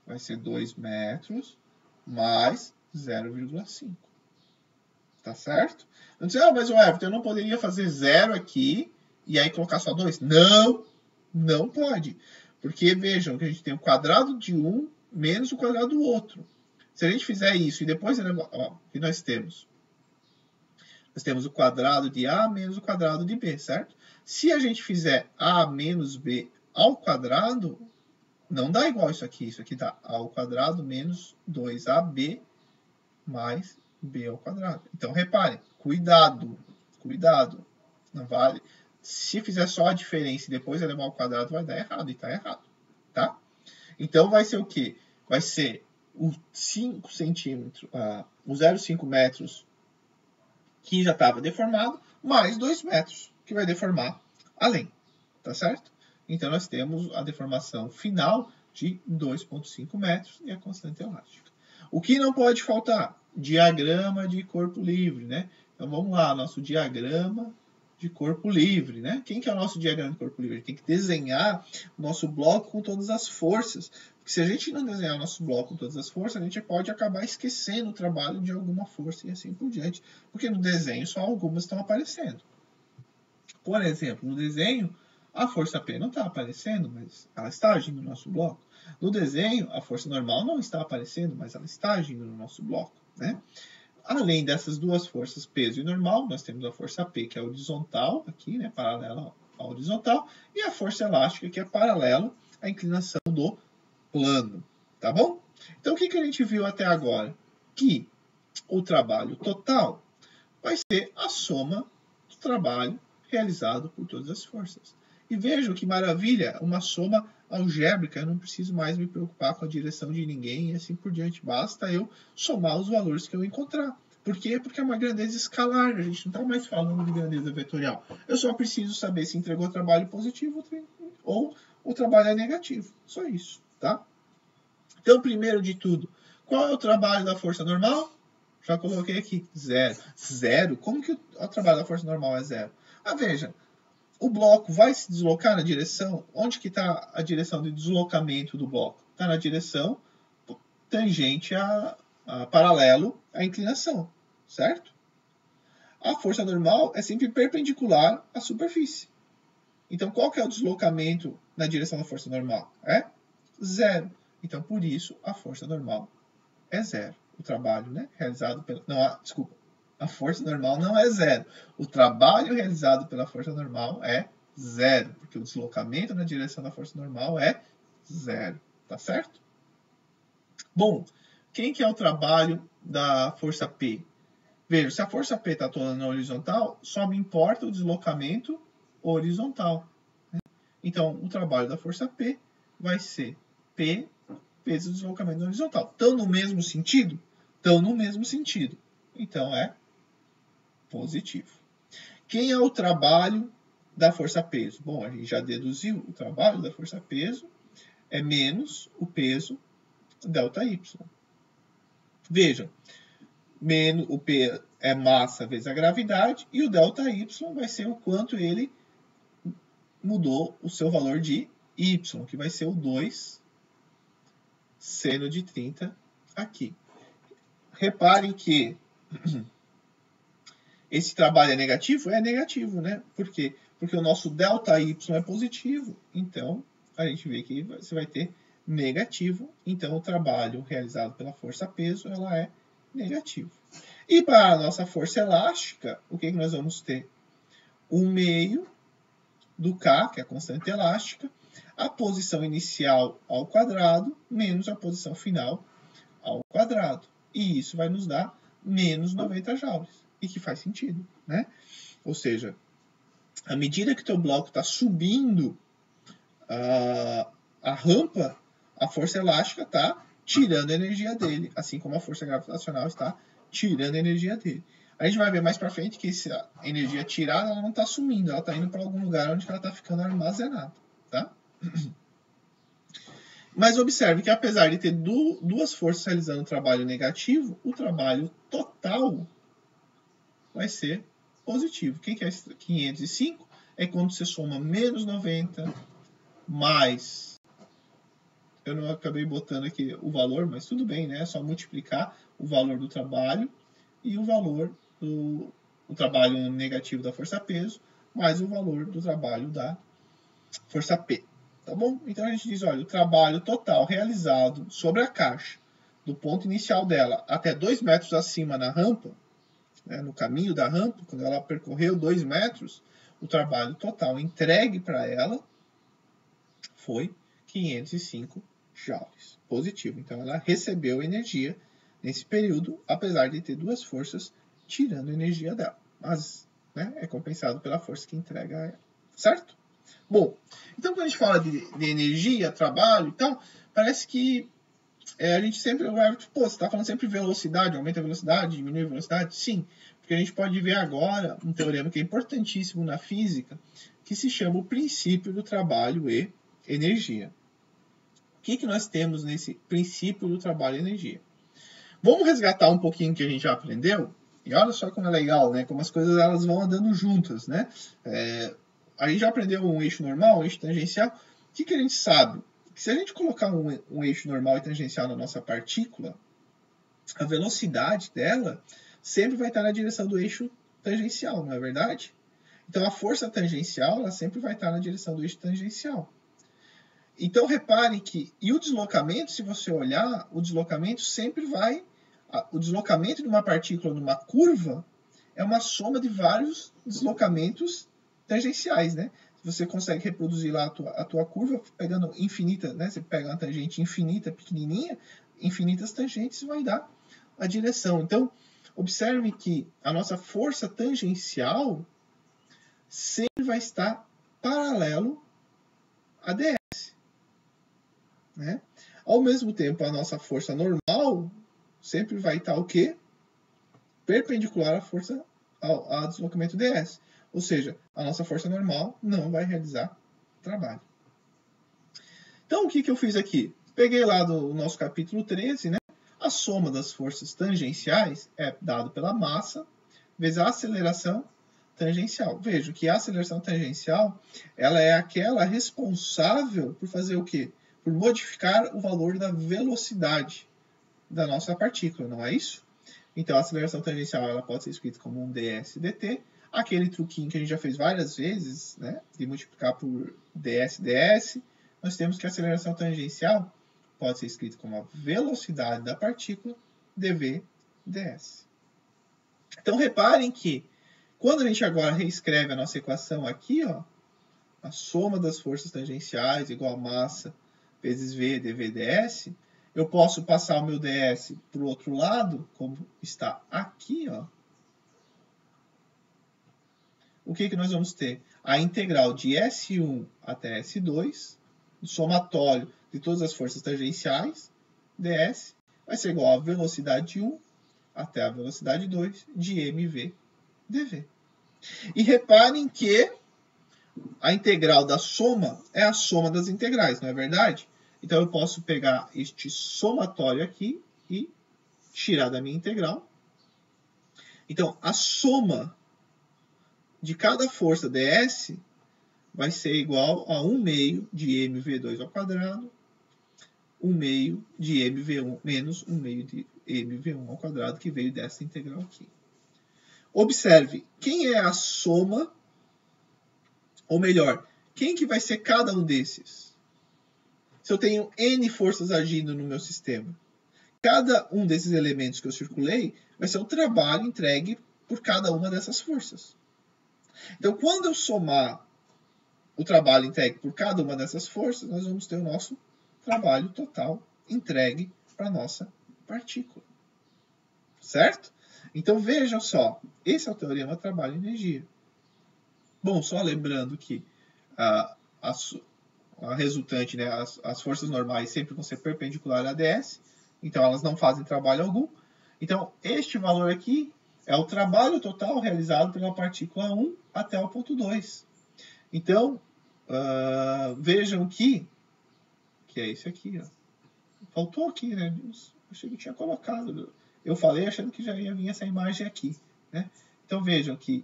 Vai ser 2 metros mais 0,5. Tá certo? Não diz, mas o Everton, eu não poderia fazer 0 aqui e aí colocar só 2? Não, não pode. Porque vejam que a gente tem o quadrado de um menos o quadrado do outro. Se a gente fizer isso e depois, ó, o que nós temos? Nós temos o quadrado de A menos o quadrado de B, certo? Se a gente fizer A menos B ao quadrado, não dá igual isso aqui. Isso aqui dá A ao quadrado menos 2AB mais B ao quadrado. Então, reparem, cuidado, cuidado. Não vale. Se fizer só a diferença e depois elevar ao quadrado, vai dar errado, e está errado, tá? Então, vai ser o quê? Vai ser o 5 centímetros, o 0,5 metros que já estava deformado, mais 2 metros, que vai deformar além, tá certo? Então, nós temos a deformação final de 2,5 metros e a constante elástica. O que não pode faltar? Diagrama de corpo livre, né? Então, vamos lá, nosso diagrama de corpo livre, né? Quem que é o nosso diagrama de corpo livre? A gente tem que desenhar o nosso bloco com todas as forças. Porque se a gente não desenhar o nosso bloco com todas as forças, a gente pode acabar esquecendo o trabalho de alguma força e assim por diante. Porque no desenho só algumas estão aparecendo. Por exemplo, no desenho, a força P não está aparecendo, mas ela está agindo no nosso bloco. No desenho, a força normal não está aparecendo, mas ela está agindo no nosso bloco, né? Além dessas duas forças, peso e normal, nós temos a força P, que é horizontal, aqui, né, paralela à horizontal, e a força elástica, que é paralela à inclinação do plano, tá bom? Então, o que a gente viu até agora? Que o trabalho total vai ser a soma do trabalho realizado por todas as forças. E vejam que maravilha, uma soma algébrica, eu não preciso mais me preocupar com a direção de ninguém e assim por diante. Basta eu somar os valores que eu encontrar. Por quê? Porque é uma grandeza escalar, a gente não está mais falando de grandeza vetorial. Eu só preciso saber se entregou trabalho positivo ou o trabalho é negativo. Só isso, tá? Então, primeiro de tudo, qual é o trabalho da força normal? Já coloquei aqui, 0. 0? Como que o trabalho da força normal é 0? Veja, o bloco vai se deslocar na direção... Onde que está a direção de deslocamento do bloco? Está na direção tangente paralelo à inclinação, certo? A força normal é sempre perpendicular à superfície. Então, qual que é o deslocamento na direção da força normal? É 0. Então, por isso, a força normal é 0. O trabalho, né, realizado pela... Não, desculpa. A força normal não é 0. O trabalho realizado pela força normal é 0. Porque o deslocamento na direção da força normal é 0. Tá certo? Bom, quem que é o trabalho da força P? Veja, se a força P está toda na horizontal, só me importa o deslocamento horizontal. Então, o trabalho da força P vai ser P vezes o deslocamento horizontal. Estão no mesmo sentido? Estão no mesmo sentido. Então, é positivo. Quem é o trabalho da força-peso? Bom, a gente já deduziu. O trabalho da força-peso é menos o peso ΔY. Vejam, o P é massa vezes a gravidade e o ΔY vai ser o quanto ele mudou o seu valor de Y, que vai ser o 2 seno de 30 aqui. Reparem que esse trabalho é negativo? É negativo, né? Por quê? Porque o nosso ΔY é positivo. Então, a gente vê que você vai ter negativo. Então, o trabalho realizado pela força-peso, ela é negativo. E para a nossa força elástica, o que nós vamos ter? 1/2 do K, que é a constante elástica, a posição inicial ao quadrado, menos a posição final ao quadrado. E isso vai nos dar menos 90 joules. E que faz sentido, né? Ou seja, à medida que o teu bloco está subindo a rampa, a força elástica está tirando a energia dele, assim como a força gravitacional está tirando a energia dele. A gente vai ver mais para frente que essa energia tirada ela não está sumindo, ela está indo para algum lugar onde ela está ficando armazenada, tá? Mas observe que apesar de ter duas forças realizando um trabalho negativo, o trabalho total vai ser positivo. O que é 505? É quando você soma menos 90 mais... Eu não acabei botando aqui o valor, mas tudo bem, né? É só multiplicar o valor do trabalho e o valor do trabalho negativo da força-peso mais o valor do trabalho da força P. Tá bom? Então a gente diz, olha, o trabalho total realizado sobre a caixa, do ponto inicial dela até 2 metros acima na rampa, né, no caminho da rampa, quando ela percorreu 2 metros, o trabalho total entregue para ela foi 505 joules. Positivo. Então ela recebeu energia nesse período, apesar de ter duas forças tirando energia dela. Mas, né, é compensado pela força que entrega a ela. Certo? Bom, então quando a gente fala de energia, trabalho, então, parece que a gente sempre vai, pô, você está falando sempre velocidade, aumenta a velocidade, diminui a velocidade? Sim, porque a gente pode ver agora um teorema que é importantíssimo na física, que se chama o princípio do trabalho e energia. O que nós temos nesse princípio do trabalho e energia? Vamos resgatar um pouquinho que a gente já aprendeu, e olha só como é legal, né? Como as coisas elas vão andando juntas, né? A gente já aprendeu um eixo normal, um eixo tangencial. O que a gente sabe? Que se a gente colocar um eixo normal e tangencial na nossa partícula, a velocidade dela sempre vai estar na direção do eixo tangencial, não é verdade? Então a força tangencial ela sempre vai estar na direção do eixo tangencial. Então repare que, e o deslocamento, se você olhar, o deslocamento sempre vai... O deslocamento de uma partícula numa curva é uma soma de vários deslocamentos tangenciais, né? Você consegue reproduzir lá a tua curva pegando infinita, né? Você pega uma tangente infinita, pequenininha, infinitas tangentes vai dar a direção. Então, observe que a nossa força tangencial sempre vai estar paralelo a ds. Né? Ao mesmo tempo, a nossa força normal sempre vai estar o quê? Perpendicular à força ao deslocamento ds. Ou seja, a nossa força normal não vai realizar trabalho. Então, o que eu fiz aqui? Peguei lá do nosso capítulo 13, né? A soma das forças tangenciais é dado pela massa vezes a aceleração tangencial. Veja que a aceleração tangencial ela é aquela responsável por fazer o quê? Por modificar o valor da velocidade da nossa partícula, não é isso? Então, a aceleração tangencial ela pode ser escrita como um ds dt, aquele truquinho que a gente já fez várias vezes, né, de multiplicar por ds. Nós temos que a aceleração tangencial pode ser escrita como a velocidade da partícula dv ds. Então, reparem que quando a gente agora reescreve a nossa equação aqui, ó, a soma das forças tangenciais igual a massa vezes v dv ds, eu posso passar o meu ds para o outro lado, como está aqui, ó, o que nós vamos ter? A integral de S1 até S2, o somatório de todas as forças tangenciais, ds, vai ser igual à velocidade 1 até a velocidade 2 de mv dv. E reparem que a integral da soma é a soma das integrais, não é verdade? Então eu posso pegar este somatório aqui e tirar da minha integral. Então a soma de cada força ds vai ser igual a 1 meio de mv2 ao quadrado, 1 meio de mv1 menos 1 meio de mv1 ao quadrado, que veio dessa integral aqui. Observe, quem é a soma, ou melhor, quem que vai ser cada um desses? Se eu tenho N forças agindo no meu sistema, cada um desses elementos que eu circulei vai ser o trabalho entregue por cada uma dessas forças. Então, quando eu somar o trabalho entregue por cada uma dessas forças, nós vamos ter o nosso trabalho total entregue para a nossa partícula. Certo? Então, vejam só, esse é o teorema trabalho-energia. Bom, só lembrando que a resultante, né, as forças normais sempre vão ser perpendiculares a ds, então elas não fazem trabalho algum. Então, este valor aqui é o trabalho total realizado pela partícula 1 até o ponto 2. Então, vejam que é esse aqui. Ó. Faltou aqui, né? Achei que eu tinha colocado. Eu falei achando que já ia vir essa imagem aqui. Né? Então, vejam que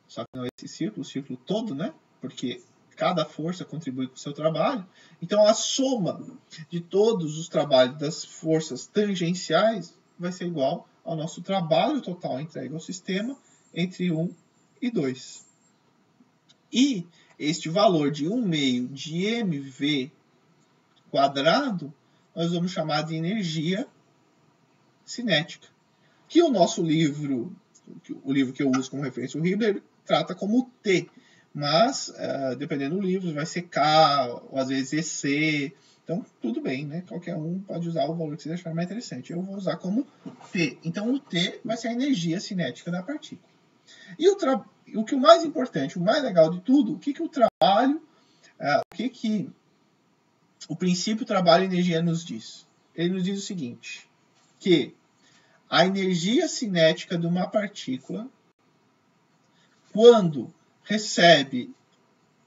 só que não é esse círculo, o círculo todo, né? Porque cada força contribui com o seu trabalho. Então, a soma de todos os trabalhos das forças tangenciais vai ser igual ao nosso trabalho total entregue ao sistema entre 1 e 2. E este valor de 1 meio de mv quadrado, nós vamos chamar de energia cinética. Que o nosso livro, o livro que eu uso como referência, o Hilbert, trata como T, mas dependendo do livro vai ser K, ou às vezes EC, então tudo bem, né? Qualquer um pode usar o valor que você achar mais interessante. Eu vou usar como T, então o T vai ser a energia cinética da partícula. E o que o mais importante, o mais legal de tudo, o que o trabalho, o princípio trabalho-energia nos diz? Ele nos diz o seguinte, que a energia cinética de uma partícula, quando recebe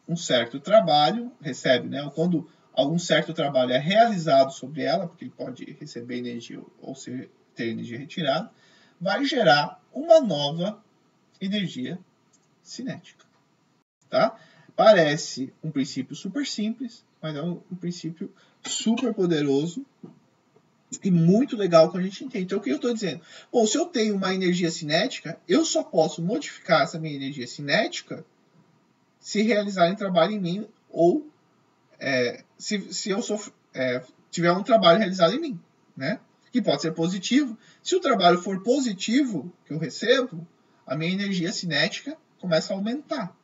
um certo trabalho, quando algum certo trabalho é realizado sobre ela, porque ele pode receber energia ou ter energia retirada, vai gerar uma nova energia cinética. Tá? Parece um princípio super simples, mas é um princípio super poderoso e muito legal que a gente entende. Então, o que eu estou dizendo? Bom, se eu tenho uma energia cinética, eu só posso modificar essa minha energia cinética se realizarem trabalho em mim ou se eu tiver um trabalho realizado em mim, né? Que pode ser positivo. Se o trabalho for positivo que eu recebo, a minha energia cinética começa a aumentar.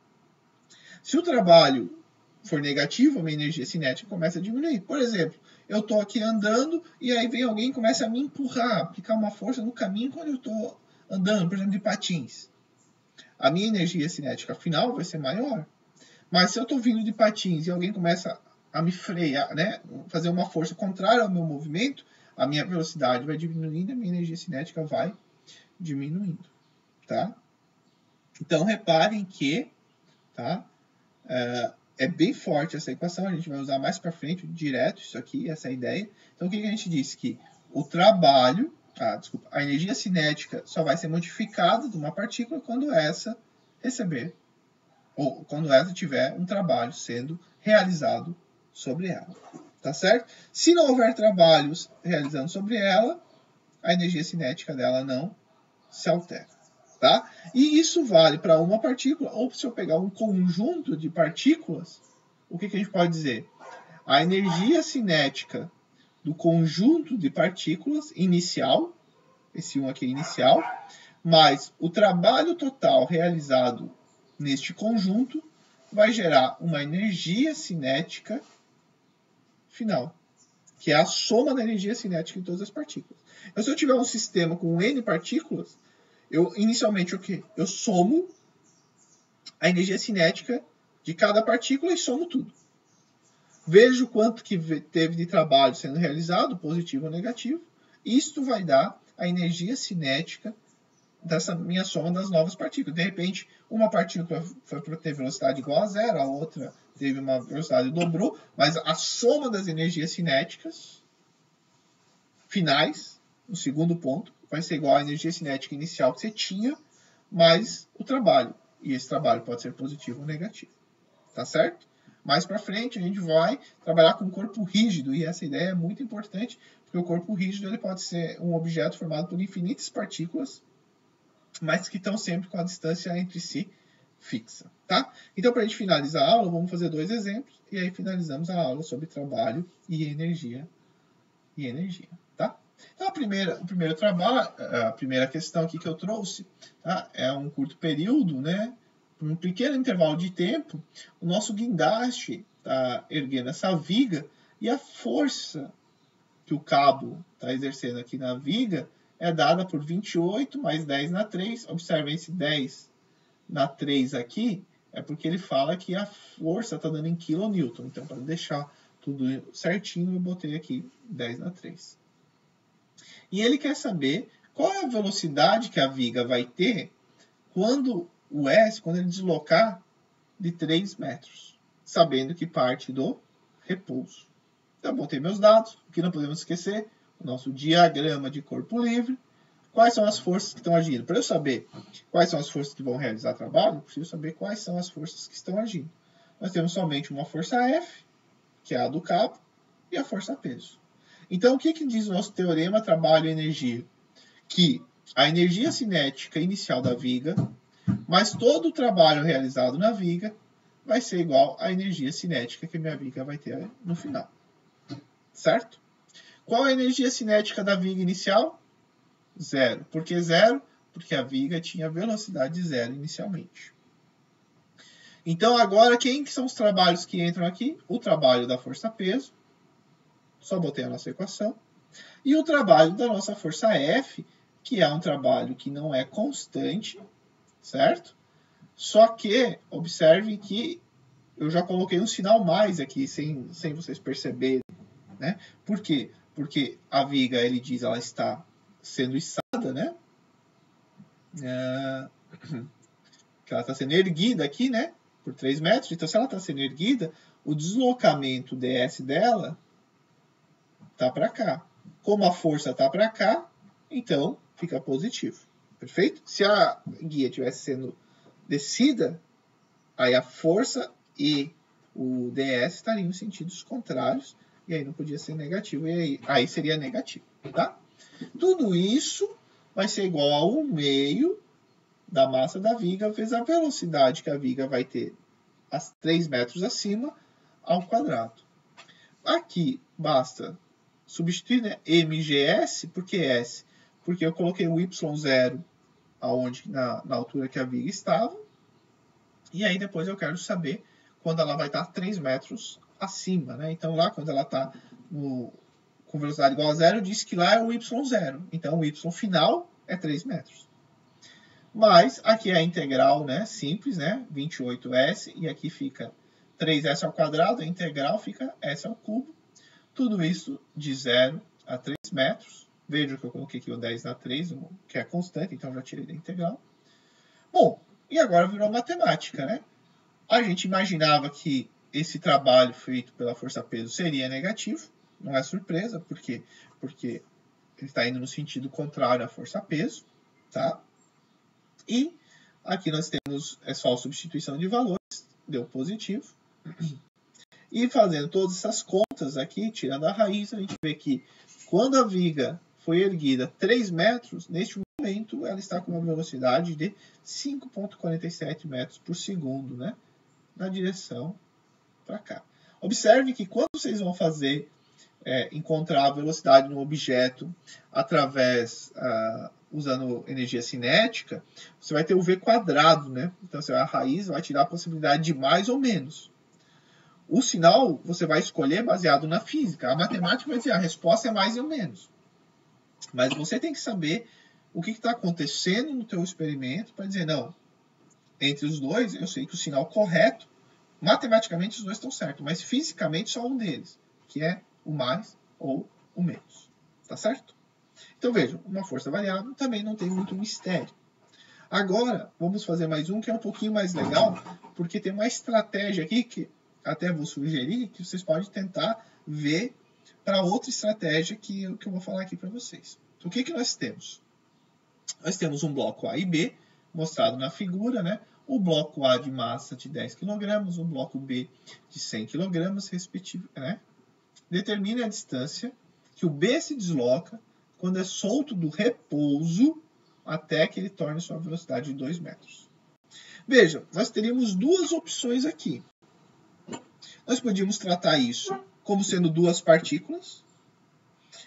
Se o trabalho for negativo, a minha energia cinética começa a diminuir. Por exemplo, eu estou aqui andando e aí vem alguém e começa a me empurrar, aplicar uma força no caminho quando eu estou andando, por exemplo, de patins. A minha energia cinética final vai ser maior. Mas se eu estou vindo de patins e alguém começa a me frear, né, fazer uma força contrária ao meu movimento, a minha velocidade vai diminuindo e a minha energia cinética vai diminuindo. Tá? Então, reparem que tá, é bem forte essa equação, a gente vai usar mais para frente, direto, isso aqui, essa é a ideia. Então, o que a gente disse? Que o trabalho, a energia cinética só vai ser modificada de uma partícula quando essa receber, ou quando essa tiver um trabalho sendo realizado sobre ela. Tá certo? Se não houver trabalhos realizando sobre ela, a energia cinética dela não se altera. Tá? E isso vale para uma partícula, ou se eu pegar um conjunto de partículas, o que a gente pode dizer? A energia cinética do conjunto de partículas inicial, esse 1 aqui é inicial, mais o trabalho total realizado neste conjunto vai gerar uma energia cinética final, que é a soma da energia cinética em todas as partículas. Então, se eu tiver um sistema com N partículas, inicialmente o quê? Eu somo a energia cinética de cada partícula e somo tudo. Vejo quanto que teve de trabalho sendo realizado, positivo ou negativo. Isto vai dar a energia cinética dessa minha soma das novas partículas. De repente, uma partícula foi para ter velocidade igual a zero, a outra teve uma velocidade dobrou, mas a soma das energias cinéticas finais, no segundo ponto, vai ser igual à energia cinética inicial que você tinha, mais o trabalho. E esse trabalho pode ser positivo ou negativo. Tá certo? Mais para frente, a gente vai trabalhar com o corpo rígido, e essa ideia é muito importante, porque o corpo rígido ele pode ser um objeto formado por infinitas partículas, mas que estão sempre com a distância entre si fixa. Tá? Então, para a gente finalizar a aula, vamos fazer 2 exemplos, e aí finalizamos a aula sobre trabalho e energia. Tá? Então, o primeiro trabalho, a primeira questão aqui que eu trouxe, tá? É um curto período, né? Por um pequeno intervalo de tempo, o nosso guindaste está erguendo essa viga e a força que o cabo está exercendo aqui na viga é dada por 28 mais 10 na 3. Observem esse 10 na 3 aqui, é porque ele fala que a força está dando em kN. Então, para deixar tudo certinho, eu botei aqui 10 na 3. E ele quer saber qual é a velocidade que a viga vai ter quando o S, quando ele deslocar de 3 metros, sabendo que parte do repouso. Então, botei meus dados. O que não podemos esquecer, o nosso diagrama de corpo livre. Quais são as forças que estão agindo? Para eu saber quais são as forças que vão realizar trabalho, eu preciso saber quais são as forças que estão agindo. Nós temos somente uma força F, que é a do cabo, e a força peso. Então, o que diz o nosso teorema trabalho e energia? Que a energia cinética inicial da viga, mas todo o trabalho realizado na viga, vai ser igual à energia cinética que a minha viga vai ter no final. Certo? Qual a energia cinética da viga inicial? 0. Por que 0? Porque a viga tinha velocidade 0 inicialmente. Então, agora, quem que são os trabalhos que entram aqui? O trabalho da força-peso. Só botei a nossa equação. E o trabalho da nossa força F, que é um trabalho que não é constante, certo? Só que, observem que eu já coloquei um sinal mais aqui, sem vocês perceberem. Né? Por quê? Porque a viga, ele diz, ela está sendo içada, né? Que ela está sendo erguida aqui, né? Por 3 metros. Então, se ela está sendo erguida, o deslocamento ds dela está para cá. Como a força está para cá, então fica positivo. Perfeito? Se a guia estivesse sendo descida, aí a força e o ds estariam em sentidos contrários, e aí não podia ser negativo, e aí seria negativo. Tá? Tudo isso vai ser igual a 1/2 da massa da viga vezes a velocidade que a viga vai ter a 3 metros acima ao quadrado. Aqui basta substituir, né, mgs, por que s? Porque eu coloquei o y0 aonde, na altura que a viga estava, e aí depois eu quero saber quando ela vai estar 3 metros acima. Né? Então lá quando ela está com velocidade igual a 0, eu disse que lá é o y0. Então o y final é 3 metros. Mas aqui é a integral, né, simples, né, 28s, e aqui fica 3s ao quadrado, a integral fica s ao cubo. Tudo isso de 0 a 3 metros. Veja que eu coloquei aqui o 10 na 3, que é constante, então já tirei da integral. Bom, e agora virou matemática, né? A gente imaginava que esse trabalho feito pela força-peso seria negativo. Não é surpresa, por quê? Porque ele está indo no sentido contrário à força-peso, tá? E aqui nós temos, é só a substituição de valores, deu positivo. E fazendo todas essas contas aqui, tirando a raiz, a gente vê que quando a viga foi erguida 3 metros, neste momento ela está com uma velocidade de 5,47 metros por segundo, né? Na direção para cá. Observe que quando vocês vão fazer, encontrar a velocidade no objeto através, usando energia cinética, você vai ter o v quadrado, né? Então, a raiz vai te dar a possibilidade de mais ou menos. O sinal você vai escolher baseado na física. A matemática vai dizer a resposta é mais ou menos. Mas você tem que saber o que está acontecendo no teu experimento para dizer, não, entre os dois, eu sei que o sinal correto, matematicamente os dois estão certos, mas fisicamente só um deles, que é o mais ou o menos. Tá certo? Então vejam, uma força variável também não tem muito mistério. Agora, vamos fazer mais um que é um pouquinho mais legal, porque tem uma estratégia aqui que até vou sugerir, que vocês podem tentar ver para outra estratégia que eu vou falar aqui para vocês. O que nós temos? Nós temos um bloco A e B, mostrado na figura, né? O bloco A de massa de 10 kg, o bloco B de 100 kg, respectivamente. Né? Determine a distância que o B se desloca quando é solto do repouso até que ele torne sua velocidade de 2 metros. Veja, nós teríamos duas opções aqui. Nós podíamos tratar isso como sendo duas partículas.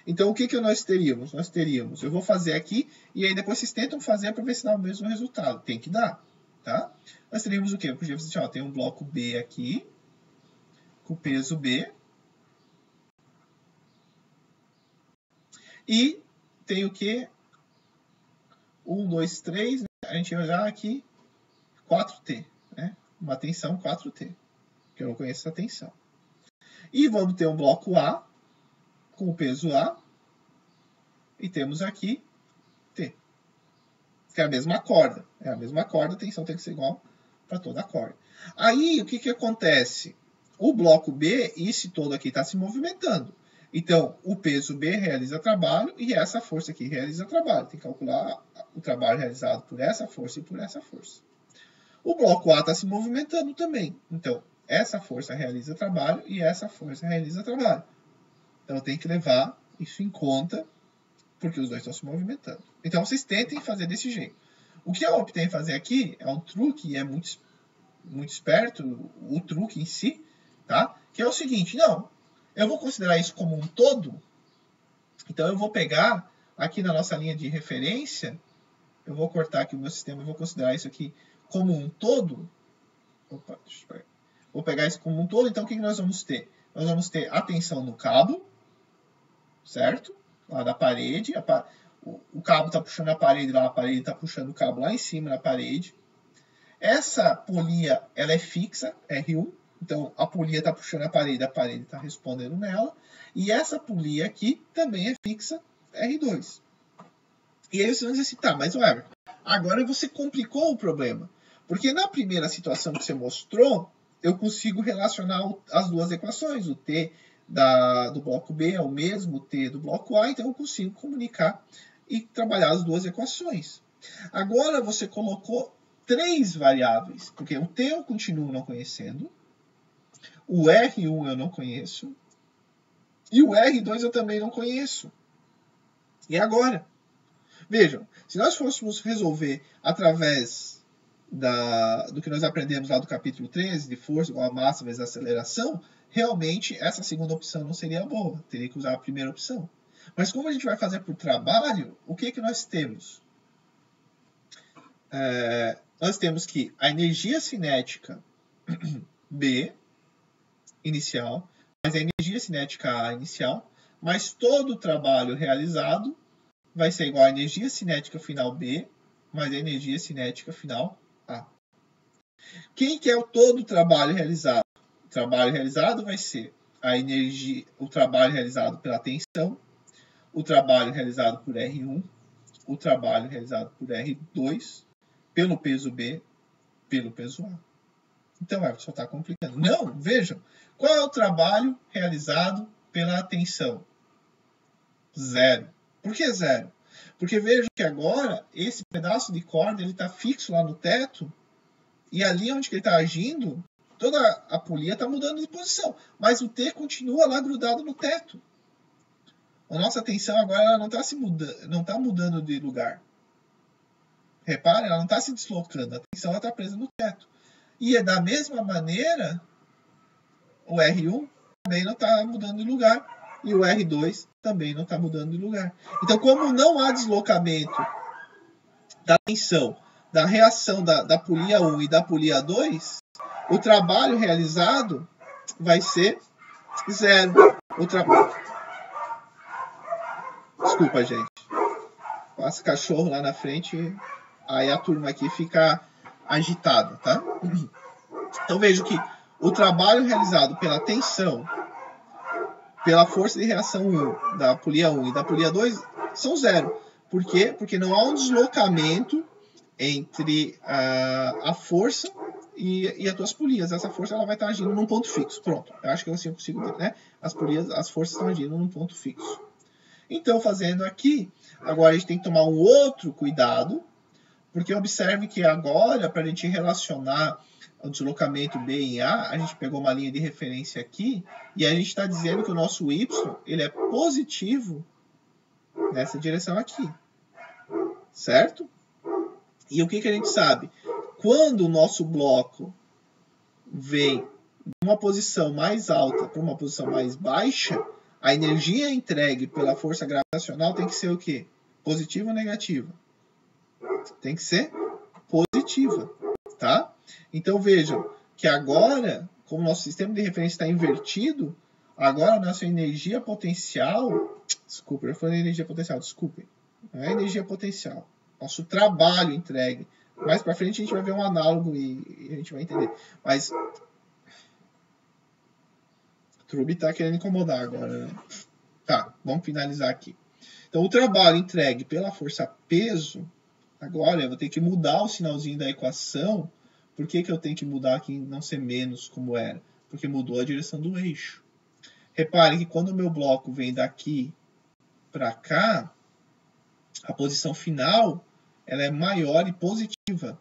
Então, o que nós teríamos? Nós teríamos, eu vou fazer aqui, e aí depois vocês tentam fazer para ver se dá o mesmo resultado. Tem que dar, tá? Nós teríamos o quê? Eu podia dizer, ó, tem um bloco B aqui, com peso B. E tem o quê? 1, 2, 3, né? A gente vai olhar aqui 4T, né? Uma tensão 4T, que eu não conheço essa tensão. E vamos ter um bloco A, com o peso A, e temos aqui T, que é a mesma corda. É a mesma corda, a tensão tem que ser igual para toda a corda. Aí, o que acontece? O bloco B, esse todo aqui está se movimentando. Então, o peso B realiza trabalho e essa força aqui realiza trabalho. Tem que calcular o trabalho realizado por essa força e por essa força. O bloco A está se movimentando também. Então, essa força realiza trabalho e essa força realiza trabalho. Então, tem que levar isso em conta, porque os dois estão se movimentando. Então, vocês tentem fazer desse jeito. O que eu optei em fazer aqui é um truque, e é muito esperto, o truque em si, tá? Que é o seguinte, não, eu vou considerar isso como um todo, então eu vou pegar aqui na nossa linha de referência, eu vou cortar aqui o meu sistema, eu vou considerar isso aqui como um todo. Opa, deixa eu ver. Vou pegar isso como um todo, então o que nós vamos ter? Nós vamos ter a tensão no cabo, certo? Lá da parede, o cabo está puxando a parede lá, a parede está puxando o cabo lá em cima na parede. Essa polia, ela é fixa, R1, então a polia está puxando a parede está respondendo nela. E essa polia aqui também é fixa, R2. E aí você vai dizer assim, tá, mas Everton, agora você complicou o problema. Porque na primeira situação que você mostrou, eu consigo relacionar as duas equações. O T do bloco B é o mesmo T do bloco A, então eu consigo comunicar e trabalhar as duas equações. Agora você colocou 3 variáveis, porque o T eu continuo não conhecendo, o R1 eu não conheço, e o R2 eu também não conheço. E agora? Vejam, se nós fôssemos resolver através do que nós aprendemos lá do capítulo 13, de força igual a massa vezes aceleração, realmente essa segunda opção não seria boa, teria que usar a primeira opção. Mas como a gente vai fazer por trabalho, o que nós temos? Nós temos que a energia cinética B inicial, mais a energia cinética A inicial, mais todo o trabalho realizado vai ser igual à energia cinética final B, mais a energia cinética final A. Quem que é todo o trabalho realizado? O trabalho realizado vai ser o trabalho realizado pela tensão, o trabalho realizado por R1, o trabalho realizado por R2, pelo peso B, pelo peso A. Então, só está complicando. Não, vejam. Qual é o trabalho realizado pela tensão? 0. Por que 0? Porque vejam que agora, esse pedaço de corda está fixo lá no teto, e ali onde ele está agindo, toda a polia está mudando de posição. Mas o T continua lá grudado no teto. A nossa tensão agora ela não está mudando de lugar. Repare, ela não está se deslocando, a tensão está presa no teto. E da mesma maneira, o R1 também não está mudando de lugar. E o R2 também não está mudando de lugar. Então, como não há deslocamento da tensão, da reação da polia 1 e da polia 2, o trabalho realizado vai ser 0. Desculpa, gente. Passa cachorro lá na frente, aí a turma aqui fica agitada, tá? Então vejo que o trabalho realizado pela tensão, pela força de reação 1 da polia 1 e da polia 2 são zero. Por quê? Porque não há um deslocamento entre a força e as tuas polias. Essa força ela vai estar agindo num ponto fixo. Pronto. Eu acho que assim eu consigo ver, né? As forças estão agindo num ponto fixo. Então, fazendo aqui, agora a gente tem que tomar um outro cuidado, porque observe que agora, para a gente relacionar o deslocamento B em A, a gente pegou uma linha de referência aqui, e a gente está dizendo que o nosso Y ele é positivo nessa direção aqui. Certo? E o que a gente sabe? Quando o nosso bloco vem de uma posição mais alta para uma posição mais baixa, a energia entregue pela força gravitacional tem que ser o quê? Positiva ou negativa? Tem que ser positiva, tá? Então vejam que agora, como o nosso sistema de referência está invertido, agora a nossa energia potencial... Desculpa, eu falei energia potencial, desculpem. Não é energia potencial. Nosso trabalho entregue. Mais para frente a gente vai ver um análogo e a gente vai entender. Mas Truby está querendo incomodar agora, né? Tá, vamos finalizar aqui. Então o trabalho entregue pela força peso, agora eu vou ter que mudar o sinalzinho da equação. Por que eu tenho que mudar aqui e não ser menos como era? Porque mudou a direção do eixo. Reparem que quando o meu bloco vem daqui para cá, a posição final ela é maior e positiva.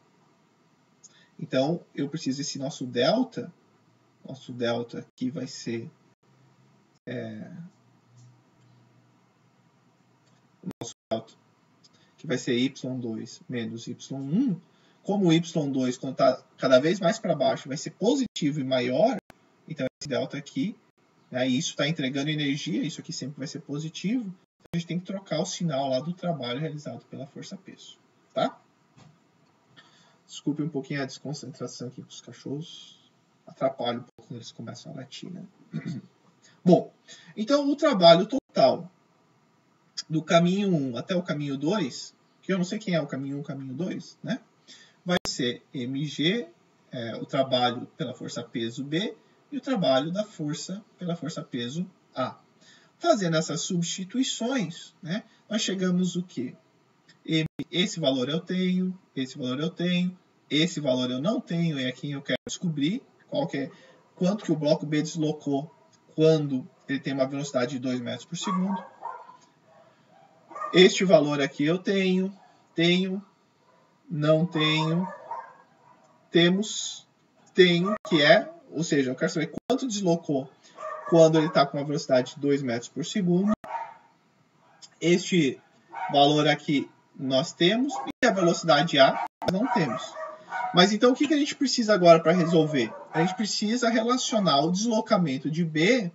Então, eu preciso desse nosso delta aqui vai ser nosso delta, que vai ser y2 menos y1. Como o y2, quando está cada vez mais para baixo, vai ser positivo e maior, então esse delta aqui, né, isso está entregando energia, isso aqui sempre vai ser positivo, então a gente tem que trocar o sinal lá do trabalho realizado pela força-peso, tá? Desculpe um pouquinho a desconcentração aqui com os cachorros. Atrapalha um pouco quando eles começam a latir, né? Bom, então o trabalho total do caminho 1 até o caminho 2, que eu não sei quem é o caminho 1 e o caminho 2, né? Vai ser mg, o trabalho pela força-peso B, e o trabalho da força pela força-peso A. Fazendo essas substituições, né, nós chegamos o quê? Esse valor eu tenho, esse valor eu tenho, esse valor eu não tenho, é aqui eu quero descobrir quanto que o bloco B deslocou quando ele tem uma velocidade de 2 metros por segundo. Este valor aqui eu tenho, não tenho, tenho, que é, ou seja, eu quero saber quanto deslocou quando ele está com uma velocidade de 2 metros por segundo. Este valor aqui nós temos, e a velocidade A nós não temos. Mas então o que a gente precisa agora para resolver? A gente precisa relacionar o deslocamento de B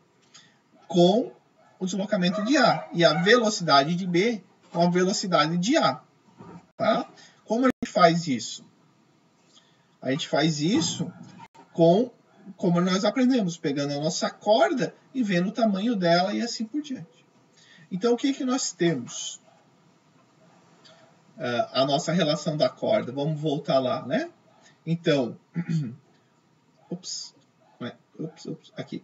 com o deslocamento de A, e a velocidade de B com a velocidade de A. Tá? Como a gente faz isso? A gente faz isso como nós aprendemos, pegando a nossa corda e vendo o tamanho dela e assim por diante. Então, o que nós temos? A nossa relação da corda. Vamos voltar lá, né? Então, aqui.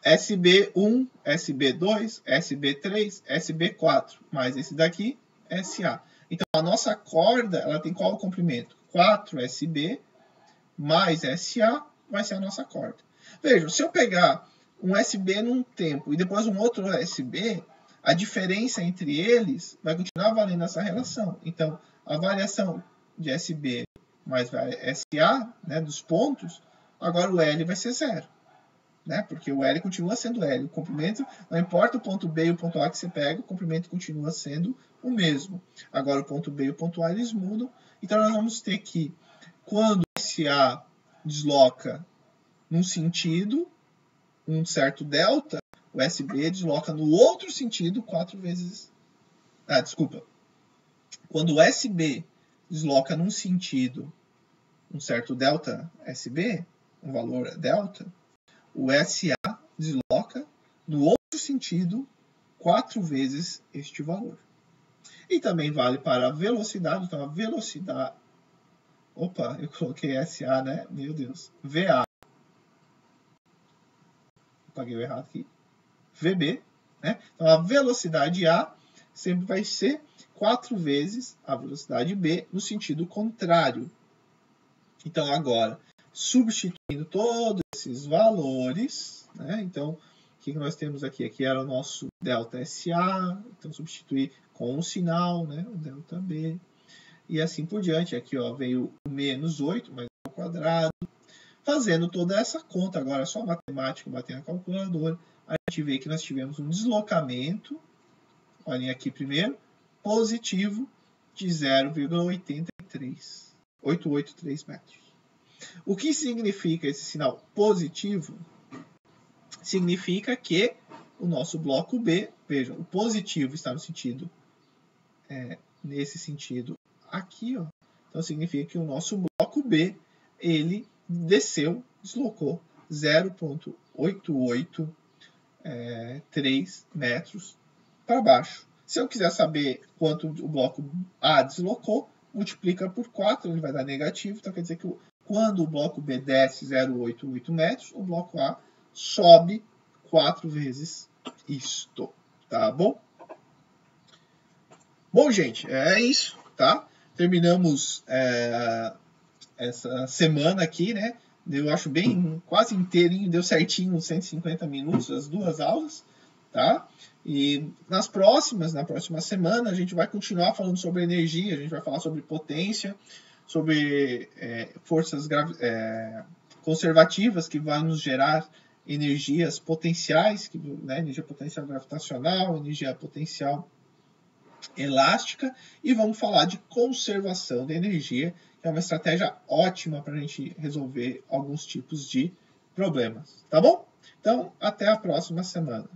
SB1, SB2, SB3, SB4, mais esse daqui, SA. Então, a nossa corda, ela tem qual comprimento? 4SB mais SA vai ser a nossa corda. Vejam, se eu pegar um SB num tempo e depois um outro SB, a diferença entre eles vai continuar valendo essa relação. Então, a variação de SB mais SA, né, dos pontos, agora o L vai ser zero. Né? Porque o L continua sendo L. O comprimento, não importa o ponto B e o ponto A que você pega, o comprimento continua sendo o mesmo. Agora o ponto B e o ponto A eles mudam. Então nós vamos ter que, quando SA desloca num sentido, um certo delta, o SB desloca no outro sentido 4 vezes... desculpa. Quando o SB desloca num sentido, um certo delta SB, um valor delta, o SA desloca no outro sentido 4 vezes este valor. E também vale para a velocidade. Então, a velocidade... Opa, eu coloquei SA, né? Meu Deus. VA. Apaguei o errado aqui. VB, né? Então, a velocidade A sempre vai ser 4 vezes a velocidade B no sentido contrário. Então, agora, substituindo todos esses valores, né? Então, o que nós temos aqui? Aqui era o nosso ΔSA, então substituir com o sinal, né? O ΔB, e assim por diante. Aqui ó, veio o menos 8, mais ao quadrado. Fazendo toda essa conta, agora só matemática, bater na calculadora, a gente vê que nós tivemos um deslocamento, olhem aqui primeiro, positivo de 0,883 metros. O que significa esse sinal positivo? Significa que o nosso bloco B, vejam, o positivo está no sentido, nesse sentido aqui, ó. Então significa que o nosso bloco B, ele desceu, deslocou 0,883 metros para baixo. Se eu quiser saber quanto o bloco A deslocou, multiplica por 4, ele vai dar negativo, então quer dizer que quando o bloco B desce 0,88 metros, o bloco A sobe 4 vezes isto, tá bom? Bom, gente, é isso, tá? Terminamos essa semana aqui, né? Eu acho bem, quase inteirinho, deu certinho 150 minutos, as duas aulas, tá? E na próxima semana, a gente vai continuar falando sobre energia, a gente vai falar sobre potência, sobre forças conservativas que vão nos gerar energias potenciais, né? Energia potencial gravitacional, energia potencial elástica, e vamos falar de conservação de energia, que é uma estratégia ótima para a gente resolver alguns tipos de problemas, tá bom? Então, até a próxima semana.